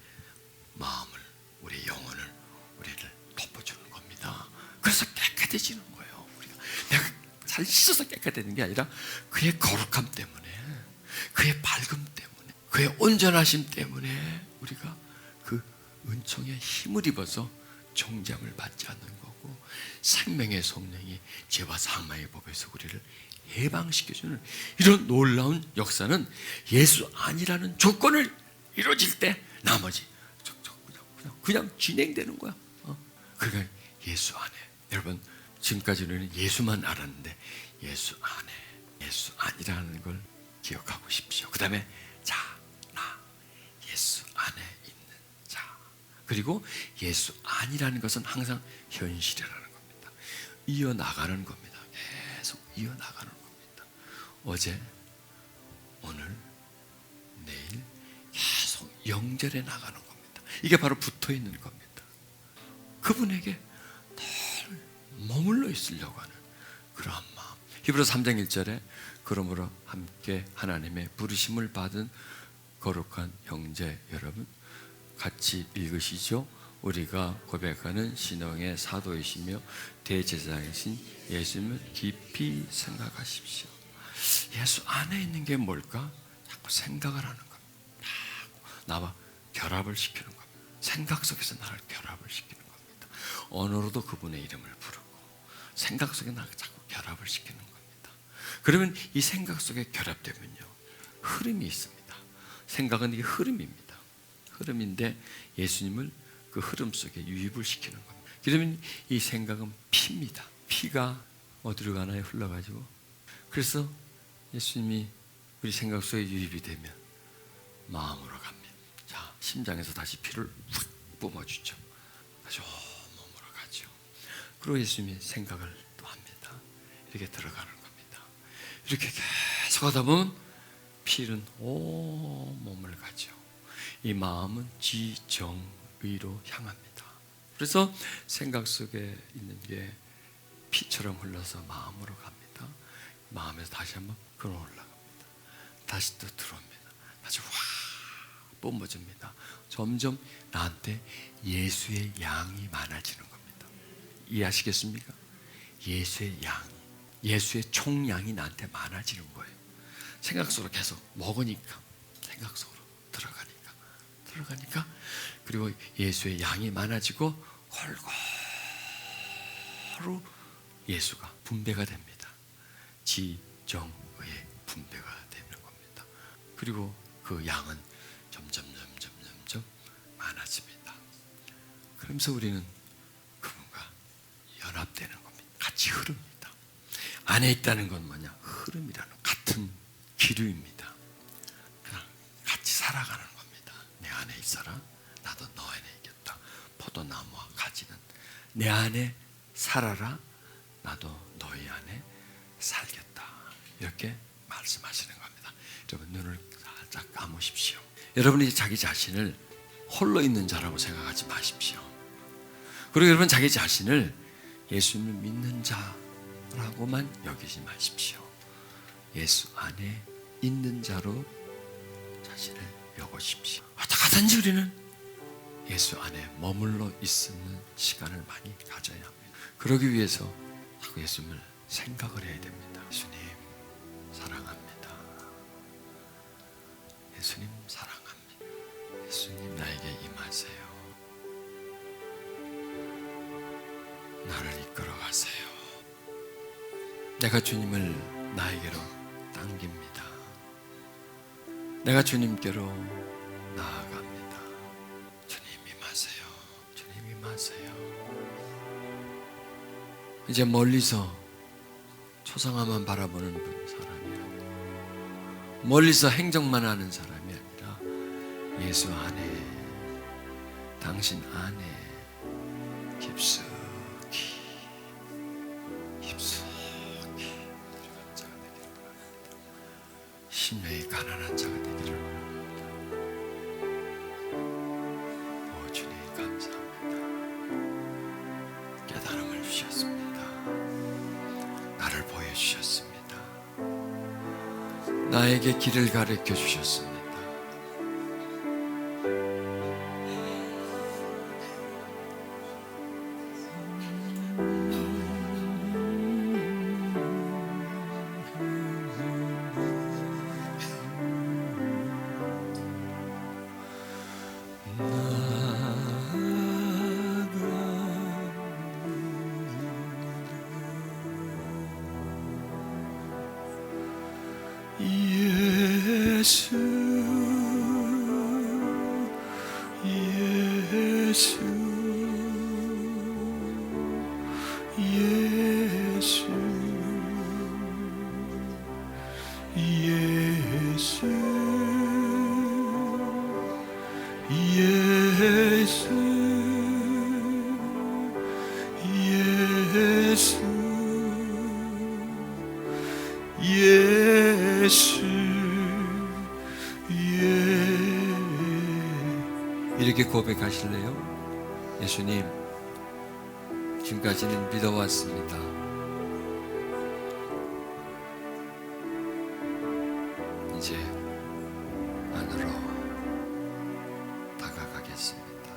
마음을, 우리의 영혼을, 우리를 덮어주는 겁니다. 그래서 깨끗해지는 거예요. 우리가 내가 잘 씻어서 깨끗해지는 게 아니라 그의 거룩함 때문에, 그의 밝음 때문에, 그의 온전하심 때문에 우리가 그 은총의 힘을 입어서 정죄함을 받지 않는 거고, 생명의 성령이 죄와 사망의 법에서 우리를 해방시켜주는 이런 놀라운 역사는 예수 아니라는 조건을 이루어질 때 나머지 그냥 진행되는 거야. 그러니까 예수 안에. 여러분, 지금까지는 예수만 알았는데 예수 안에, 예수 아니라는 걸 기억하고 싶시오. 그 다음에 자, 나 예수 안에 있는 자. 그리고 예수 아니라는 것은 항상 현실이라는 겁니다. 이어나가는 겁니다. 계속 이어나가는 겁니다. 어제, 오늘, 내일 계속 영절해 나가는 겁니다. 이게 바로 붙어 있는 겁니다. 그분에게 늘 머물러 있으려고 하는 그러한 마음. 히브리서 3장 1절에 그러므로 함께 하나님의 부르심을 받은 거룩한 형제 여러분, 같이 읽으시죠. 우리가 고백하는 신앙의 사도이시며 대제사장이신 예수님을 깊이 생각하십시오. 예수 안에 있는 게 뭘까? 자꾸 생각을 하는 겁니다. 나와 결합을 시키는 겁니다. 생각 속에서 나를 결합을 시키는 겁니다. 언어로도 그분의 이름을 부르고 생각 속에 나를 자꾸 결합을 시키는 겁니다. 그러면 이 생각 속에 결합되면요, 흐름이 있습니다. 생각은 이게 흐름입니다. 흐름인데 예수님을 그 흐름 속에 유입을 시키는 겁니다. 그러면 이 생각은 피입니다. 피가 어디로 가나요? 흘러가지고. 그래서 예수님이 우리 생각 속에 유입이 되면 마음으로 갑니다. 자, 심장에서 다시 피를 확 뿜어주죠. 다시 몸으로 가죠. 그리고 예수님이 생각을 또 합니다. 이렇게 들어가는 겁니다. 이렇게 계속 하다 보면 피는 온 몸을 가죠. 이 마음은 지정의로 향합니다. 그래서 생각 속에 있는 게 피처럼 흘러서 마음으로 갑니다. 마음에서 다시 한번 끌어 올라갑니다. 다시 또 들어옵니다. 다시 확 뿜어집니다. 점점 나한테 예수의 양이 많아지는 겁니다. 이해하시겠습니까? 예수의 양, 예수의 총량이 나한테 많아지는 거예요. 생각 속으로 계속 먹으니까, 생각 속으로 들어가니까, 그리고 예수의 양이 많아지고 골고루 예수가 분배가 됩니다. 지정의 분배가 되는 겁니다. 그리고 그 양은 점점 많아집니다. 그러면서 우리는 그분과 연합되는 겁니다. 같이 흐릅니다. 안에 있다는 건 뭐냐? 흐름이라는 같은 기류입니다. 그냥 같이 살아가는 겁니다. 내 안에 있어라. 나도 너 안에 있겠다. 포도나무와 가지는 내 안에 살아라. 나도 너희 안에 살겠다. 이렇게 말씀하시는 겁니다. 여러분, 눈을 살짝 감으십시오. 여러분이 자기 자신을 홀로 있는 자라고 생각하지 마십시오. 그리고 여러분, 자기 자신을 예수님을 믿는 자라고만 여기지 마십시오. 예수 안에 있는 자로 자신을 여기십시오. 어떻게든지 우리는 예수 안에 머물러 있는 시간을 많이 가져야 합니다. 그러기 위해서 자꾸 예수님을 생각을 해야 됩니다. 예수님 사랑합니다. 예수님 사랑합니다. 예수님 나에게 임하세요. 나를 이끌어 가세요. 내가 주님을 나에게로 당깁니다. 내가 주님께로 나아갑니다. 주님 임하세요. 주님 임하세요. 이제 멀리서 초상화만 바라보는 사람이 아니라, 멀리서 행정만 하는 사람이 아니라 예수 안에, 당신 안에 깊숙이 들어간 자가 되기를 바랍니다. 심령이 가난한 자가 되기를 주셨습니다. 나에게 길을 가르쳐 주셨습니다. 예수, 예수, 예수, 예수, 예수, 예수, 이렇게 고백하실래요? 예수님, 지금까지는 믿어왔습니다. 이제 안으로 다가가겠습니다.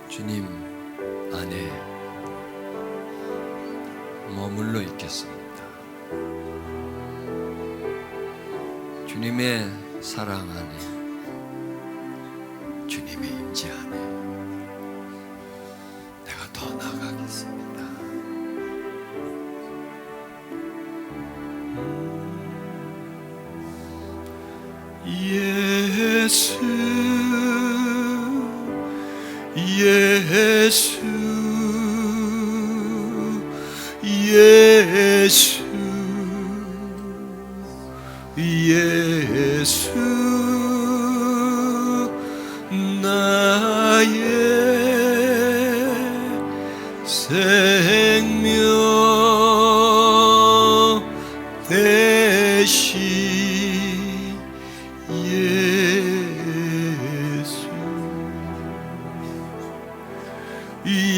주님 안에 머물러 있겠습니다. 주님의 사랑 안에, 주님의 임재 안에 내가 더 나아가겠습니다. 예수, 예수, 예수, 예수, 나의 생명 대신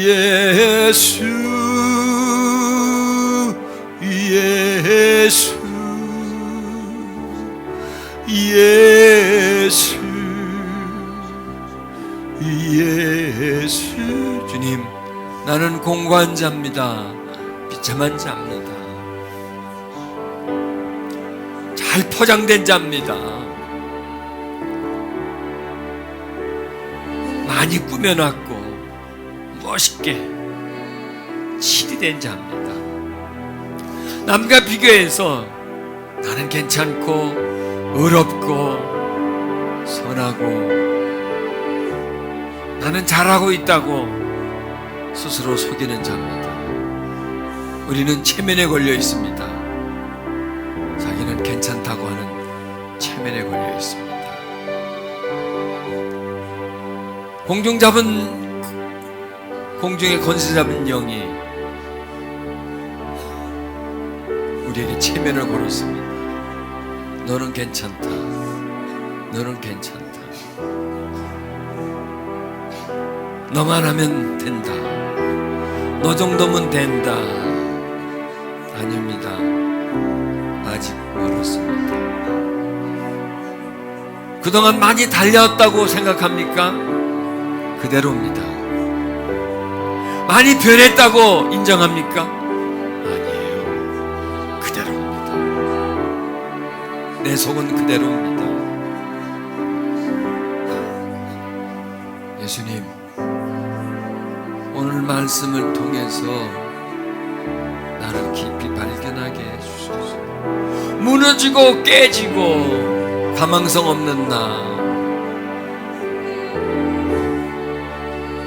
예수, 예수, 예수, 예수. 주님, 나는 공고한 자입니다. 비참한 자입니다. 잘 포장된 자입니다. 많이 꾸며놨고 멋있게 칠이된 자입니다. 남과 비교해서 나는 괜찮고 의롭고 선하고 나는 잘하고 있다고 스스로 속이는 자입니다. 우리는 체면에 걸려 있습니다. 자기는 괜찮다고 하는 체면에 걸려 있습니다. 공중에 권세 잡은 영이 우리에게 체면을 걸었습니다. 너는 괜찮다. 너는 괜찮다. 너만 하면 된다. 너 정도면 된다. 아닙니다. 아직 멀었습니다. 그동안 많이 달려왔다고 생각합니까? 그대로입니다. 많이 변했다고 인정합니까? 아니에요. 그대로입니다. 내 속은 그대로입니다. 예수님, 오늘 말씀을 통해서 나를 깊이 발견하게 해주소서. 무너지고 깨지고 가망성 없는 나,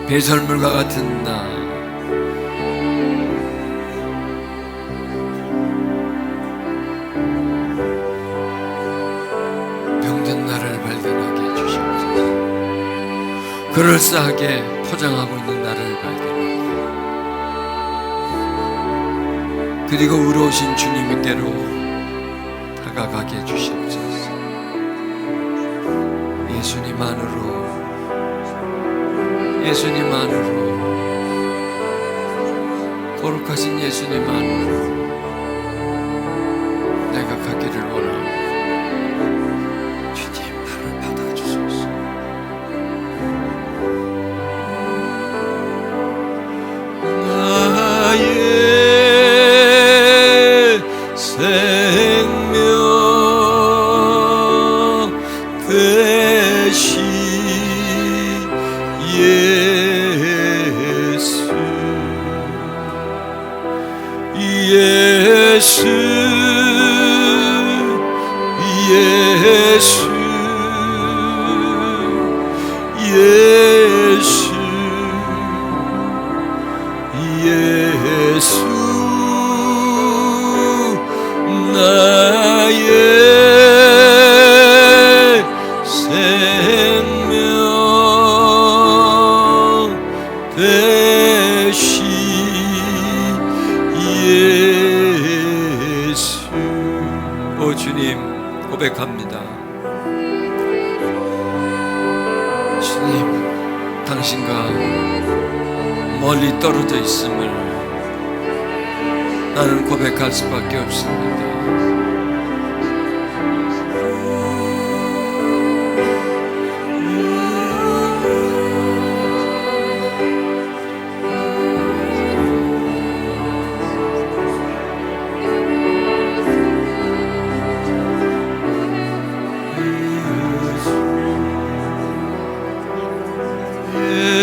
배설물과 같은 나, 병든 나를 발견하게 해주시옵소서. 그럴싸하게 포장하고 있는 나를 발견하게, 그리고 의로우신 주님께로 다가가게 해주시옵소서. 예수님 안으로, 예수님 안으로, 거룩하신 예수님 안으로 내가 가기를 원합니다. 주님, 나를 받아주소서. 나의 생명 되신 예수, 예수, 예수, 예수, 나의 생명 되신 예수. 오 주님, 고백합니다. 주님, 당신과 멀리 떨어져 있음을 나는 고백할 수밖에 없습니다.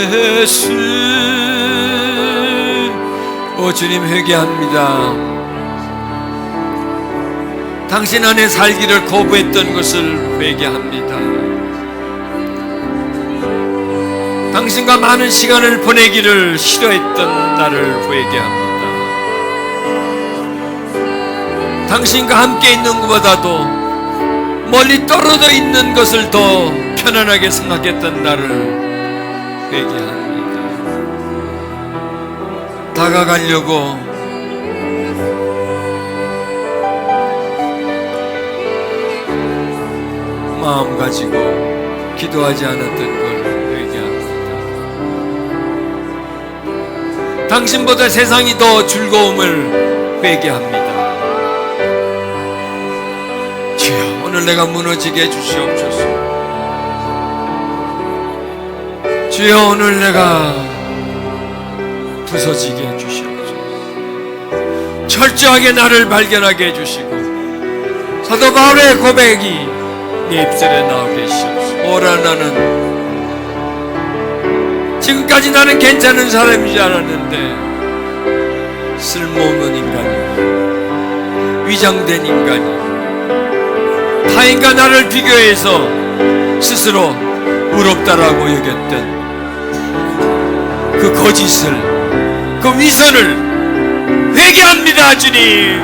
예수, 오 주님, 회개합니다. 당신 안에 살기를 거부했던 것을 회개합니다. 당신과 많은 시간을 보내기를 싫어했던 나를 회개합니다. 당신과 함께 있는 것보다도 멀리 떨어져 있는 것을 더 편안하게 생각했던 나를 회개합니다. 다가가려고 마음 가지고 기도하지 않았던 걸 회개합니다. 당신보다 세상이 더 즐거움을 회개합니다. 주여, 오늘 내가 무너지게 해주시옵소서. 주여, 오늘 내가 부서지게 해주시옵소서. 철저하게 나를 발견하게 해주시고 사도 바울의 고백이 네 입술에 나오게 해주시옵소서. 오라, 나는 지금까지 나는 괜찮은 사람이지 않았는데 쓸모없는 인간이고 위장된 인간이 타인과 나를 비교해서 스스로 의롭다라고 여겼던 그 거짓을, 그 위선을 회개합니다. 주님,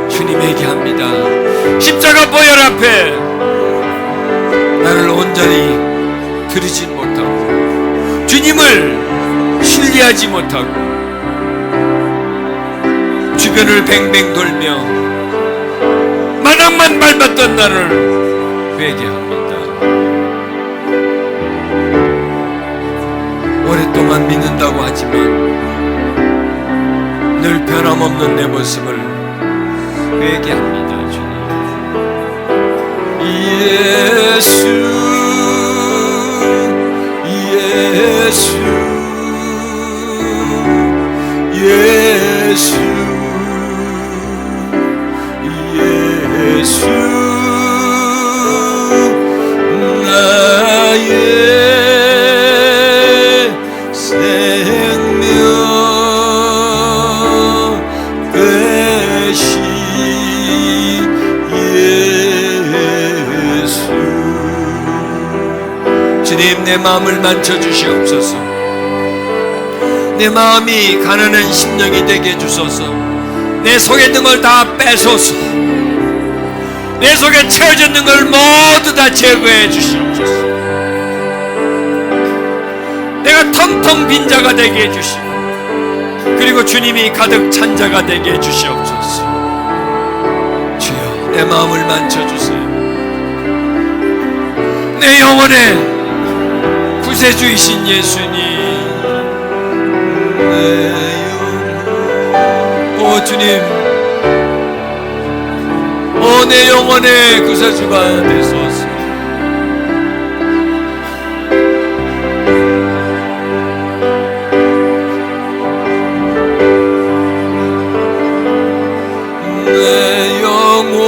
주님 회개합니다. 십자가 보혈 앞에 나를 온전히 드리진 못하고 주님을 신뢰하지 못하고 주변을 뱅뱅 돌며 마당만 밟았던 나를 회개합니다. 오랫동안 믿는다고 하지만 늘 변함없는 내 모습을 회개합니다. 주님, 예수, 예수, 예수, 예수, 나의 생명 되신 예수. 주님, 내 마음을 만져주시옵소서. 내 마음이 가난한 심령이 되게 해주소서. 내 속에 있는 걸 다 빼소서. 내 속에 채워져 있는 걸 모두 다 제거해 주시옵소서. 내가 텅텅 빈 자가 되게 해주시고 그리고 주님이 가득 찬 자가 되게 해주시옵소서. 주여, 내 마음을 만져주세요. 내 영혼의 구세주이신 예수님, 예수님, 내 영혼의 구세주가 되소서. 내 영혼의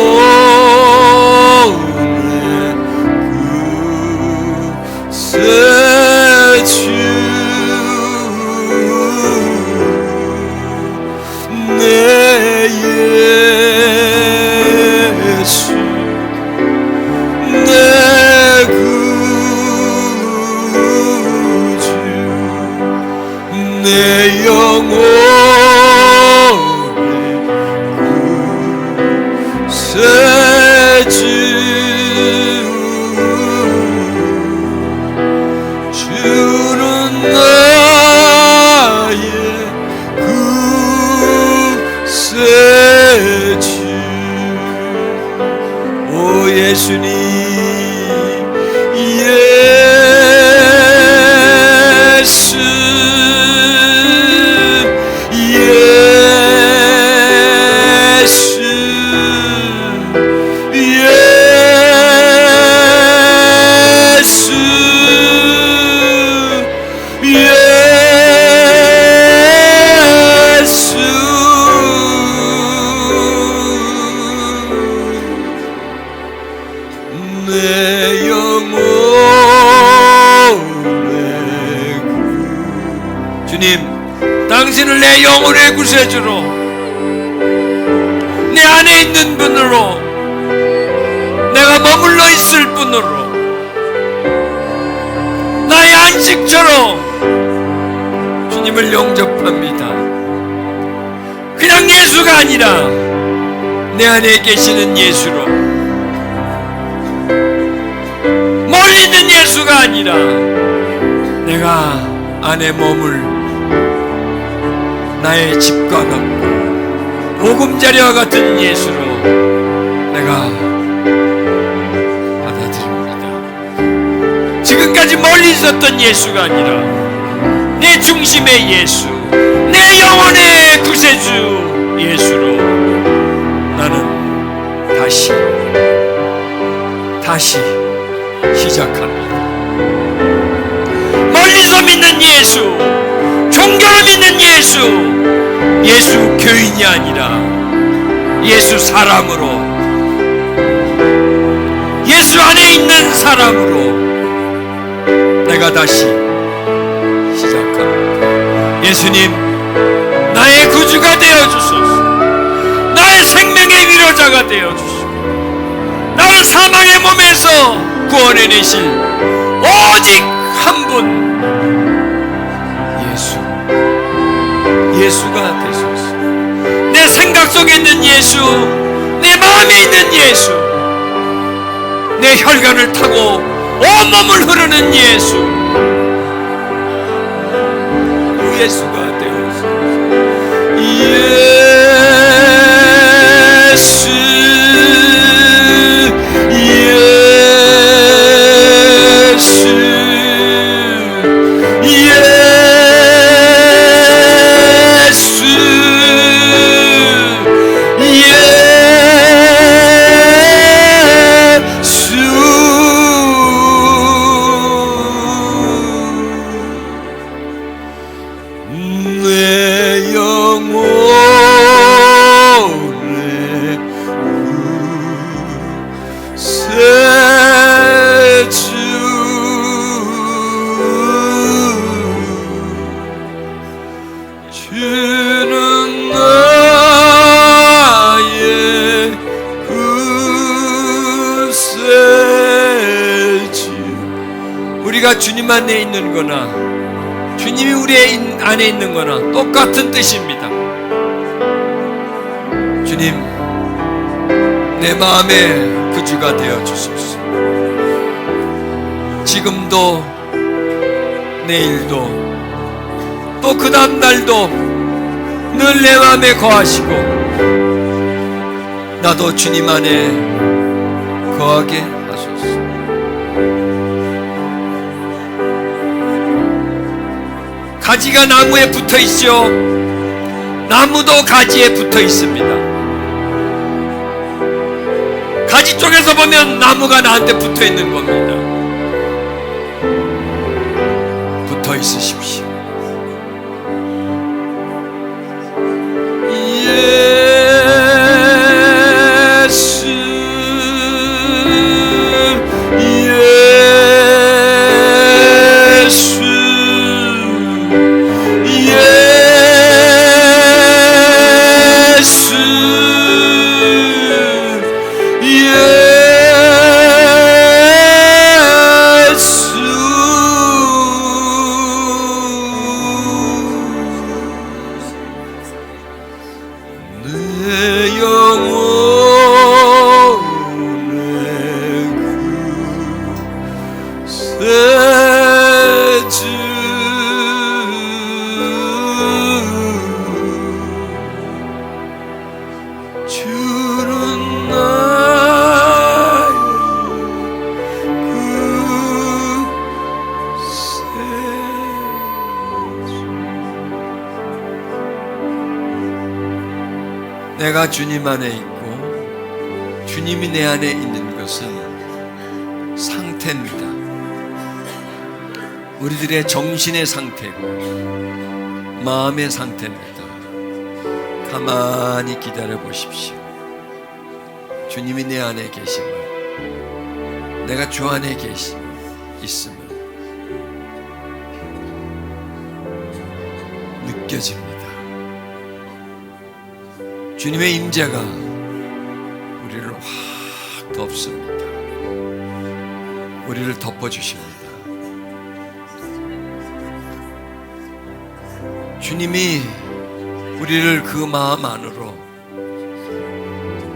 구세주, 내 예수, 내 구주, 내 영혼의 구세주, 주는 나의 구세주. 오 예수님, 예수, 내 영혼의 주님, 당신을 내 영혼의 구세주로, 내 안에 있는 분으로, 내가 머물러 있을 분으로, 나의 안식처로 주님을 영접합니다. 그냥 예수가 아니라 내 안에 계시는 예수로, 멀리 있는 예수가 아니라 내가 안에 머물 나의 집과 같고 보금자리와 같은 예수로 내가 받아들입니다. 지금까지 멀리 있었던 예수가 아니라 내 중심의 예수, 내 영혼의 구세주 예수로 나는 다시 시작합니다. 멀리서 믿는 예수, 종교를 믿는 예수, 예수 교인이 아니라 예수 사람으로, 예수 안에 있는 사람으로 내가 다시 시작합니다. 예수님, 나의 구주가 되어주소서. 나의 생명의 위로자가 되어주소서. 나를 사망의 몸에서 구원해내실 오직 한 분, 예수가 되소서. 내 생각 속에 있는 예수, 내 마음에 있는 예수, 내 혈관을 타고 온몸을 흐르는 예수, 그 예수가 되소서. 내 영혼의 구세주, 주는 나의 구세주. 우리가 주님 안에 있는 거나 주님이 우리 안에 있는 거나 똑같은 뜻입니다. 주님, 내 마음의 구주가 되어주소서. 지금도 내일도 또 그 다음 날도 늘 내 마음에 거하시고 나도 주님 안에 거하게 하소서. 가지가 나무에 붙어 있죠. 나무도 가지에 붙어 있습니다. 가지 쪽에서 보면 나무가 나한테 붙어 있는 겁니다. 붙어 있으십시오. 내가 주님 안에 있고 주님이 내 안에 있는 것은 상태입니다. 우리들의 정신의 상태고 마음의 상태입니다. 가만히 기다려 보십시오. 주님이 내 안에 계심을, 내가 주 안에 있음을 느껴집니다. 주님의 임재가 우리를 확 덮습니다. 우리를 덮어주십니다. 주님이 우리를 그 마음 안으로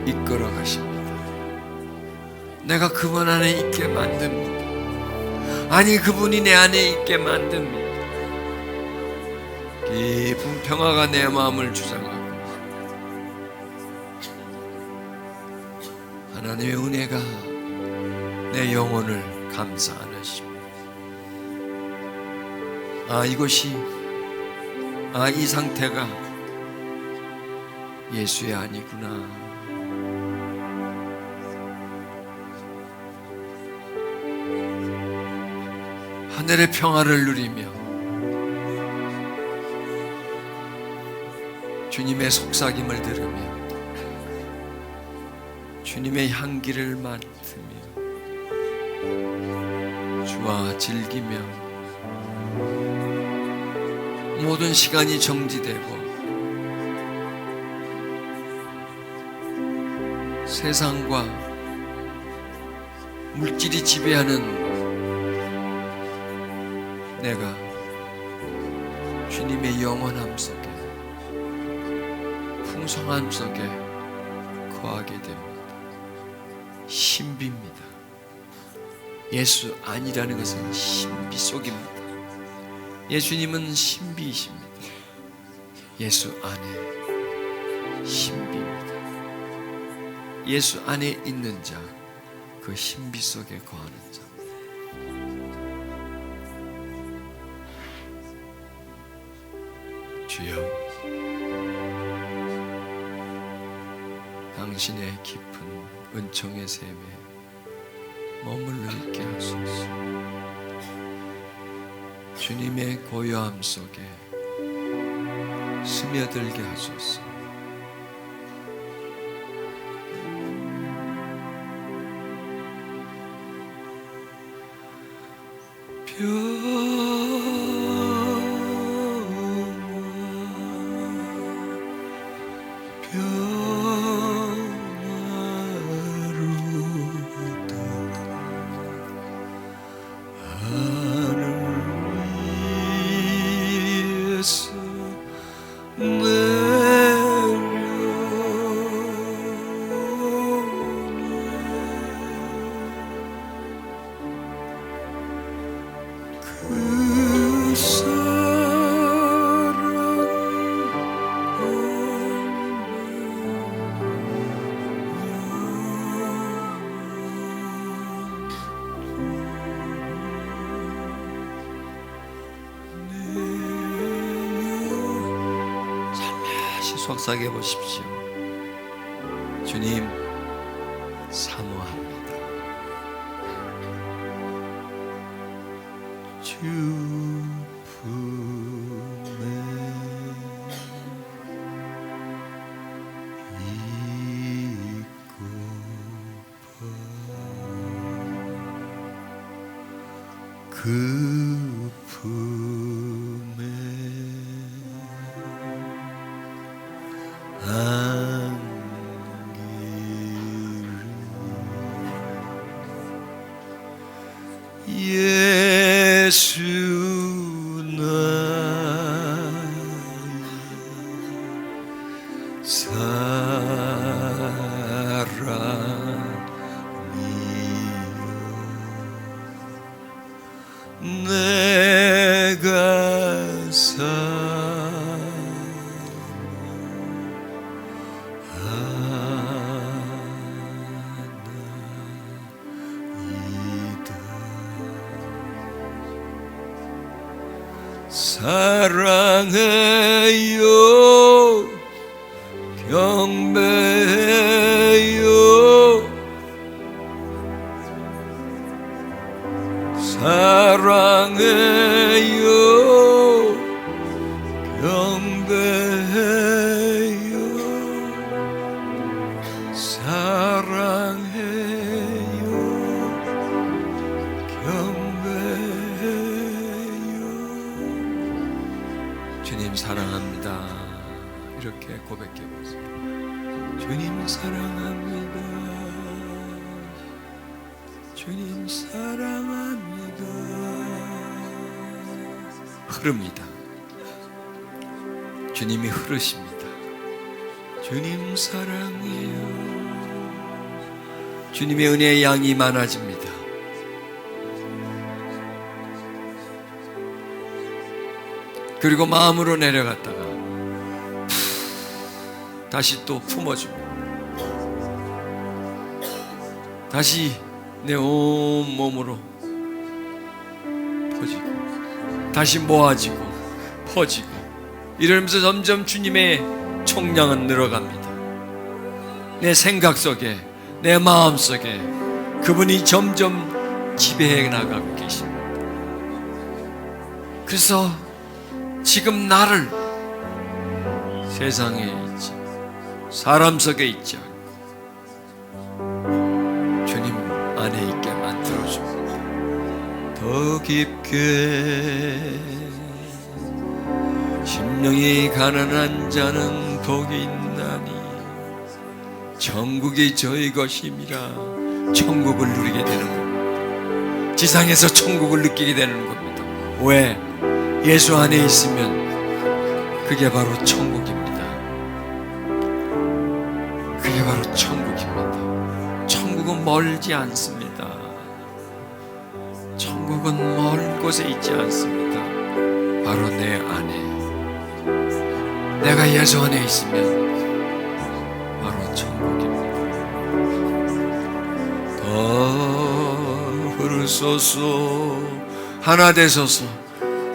이끌어 가십니다. 내가 그분 안에 있게 만듭니다. 아니, 그분이 내 안에 있게 만듭니다. 깊은 평화가 내 마음을 주장하고 하나님의 은혜가 내 영혼을 감싸 안으십니다. 이 상태가 예수의 아니구나. 하늘의 평화를 누리며 주님의 속삭임을 들으며 주님의 향기를 맡으며 주와 즐기며 모든 시간이 정지되고 세상과 물질이 지배하는 내가 주님의 영원함 속에, 풍성함 속에 거하게 됩니다. 신비입니다. 예수 아니라는 것은 신비 속입니다. 예수님은 신비이십니다. 예수 안에 신비입니다. 예수 안에 있는 자, 그 신비 속에 거하는 자. 주여, 당신의 깊은 은총의 샘에 머물러 있게 하소서. 주님의 고요함 속에 스며들게 하소서. 속삭여 보십시오. 주님, 사모합니다. 주 품에 있고파 그 품에 예수 나의 사랑이여 내가 사랑해요 경배해요 사랑해요 경배해요 사랑해요 경배해요 주님 사랑합니다. 이렇게 고백해 보세요. 주님 사랑합니다. 주님 사랑합니다. 흐릅니다. 주님이 흐르십니다. 주님 사랑해요. 주님의 은혜의 양이 많아집니다. 그리고 마음으로 내려갔다가 다시 또 품어주고 다시 내 온 몸으로 퍼지고 다시 모아지고 퍼지고 이러면서 점점 주님의 총량은 늘어갑니다. 내 생각 속에 내 마음 속에 그분이 점점 지배해 나가고 계십니다. 그래서 지금 나를 세상에 있지 사람 속에 있지 않고 주님 안에 있게 만들어줍니다. 더 깊게 심령이 가난한 자는 복이 있나니 천국이 저희 것임이라. 천국을 누리게 되는 겁니다. 지상에서 천국을 느끼게 되는 겁니다. 왜? 예수 안에 있으면 그게 바로 천국입니다. 그게 바로 천국입니다. 천국은 멀지 않습니다. 천국은 먼 곳에 있지 않습니다. 바로 내 안에. 내가 예수 안에 있으면 바로 천국입니다. 더 흐르소서 하나 되소서.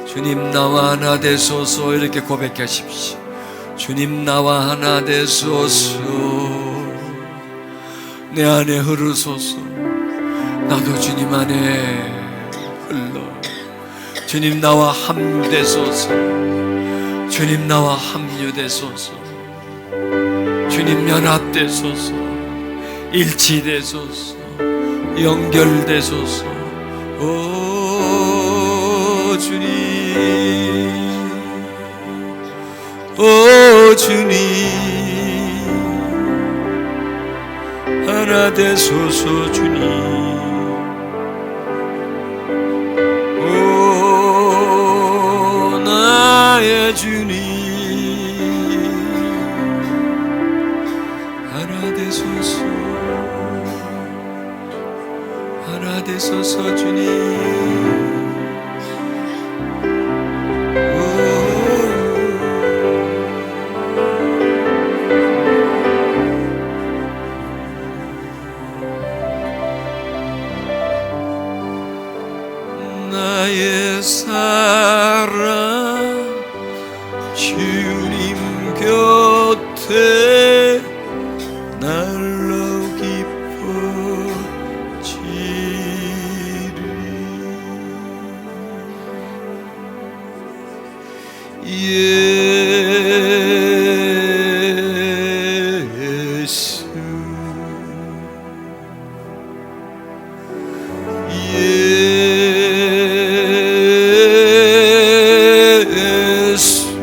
주님 나와 하나 되소서. 이렇게 고백하십시오. 주님 나와 하나 되소서. 내 안에 흐르소서. 나도 주님 안에 흘러. 주님 나와 합류되소서. 주님 나와 합류되소서. 주님 연합되소서. 일치되소서. 연결되소서. 오 주님, 오 주님, 하나 되소서. 주님, 오 나의 주님, 하나 되소서. 하나 되소서. 주님, 나의 사랑 주님 곁 곁에 날로 예수 예수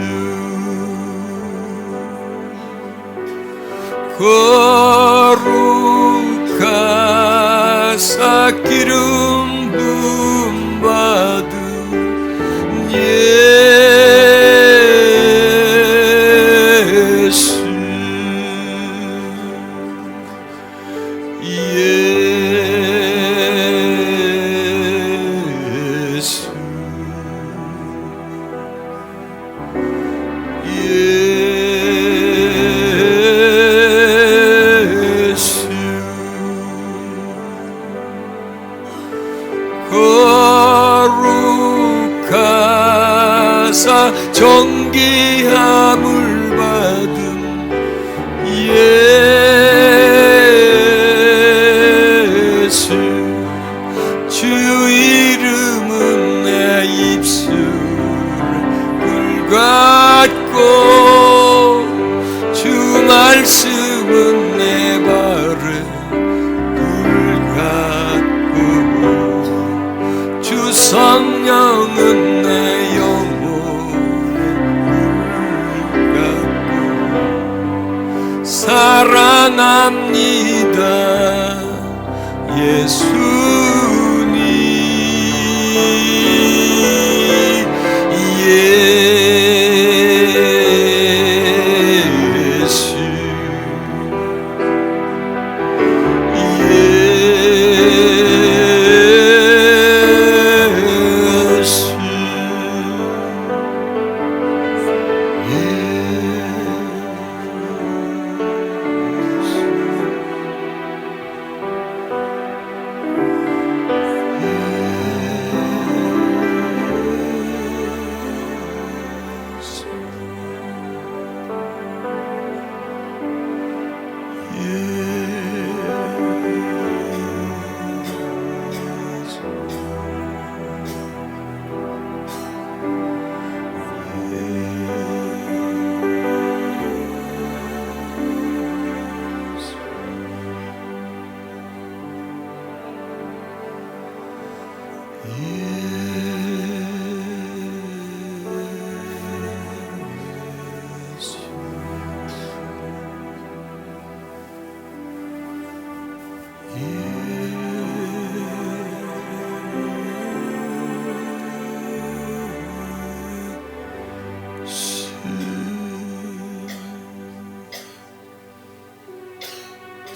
거룩하사 기름 부음 받은 예수 거룩하사 정기함을 받은 예수 주 이름은 내 입술에 불같고 주 말씀은 내 발에 불같고 주 성령은 내 영혼에 불같고 살아납니다 예수님 예수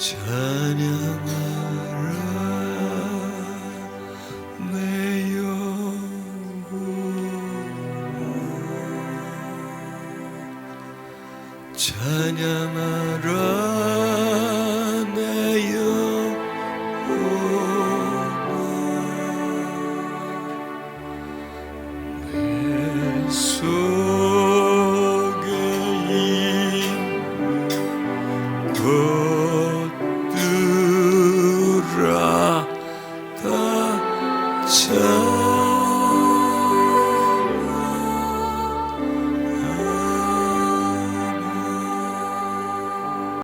찬양하라 내 영혼아 찬양하라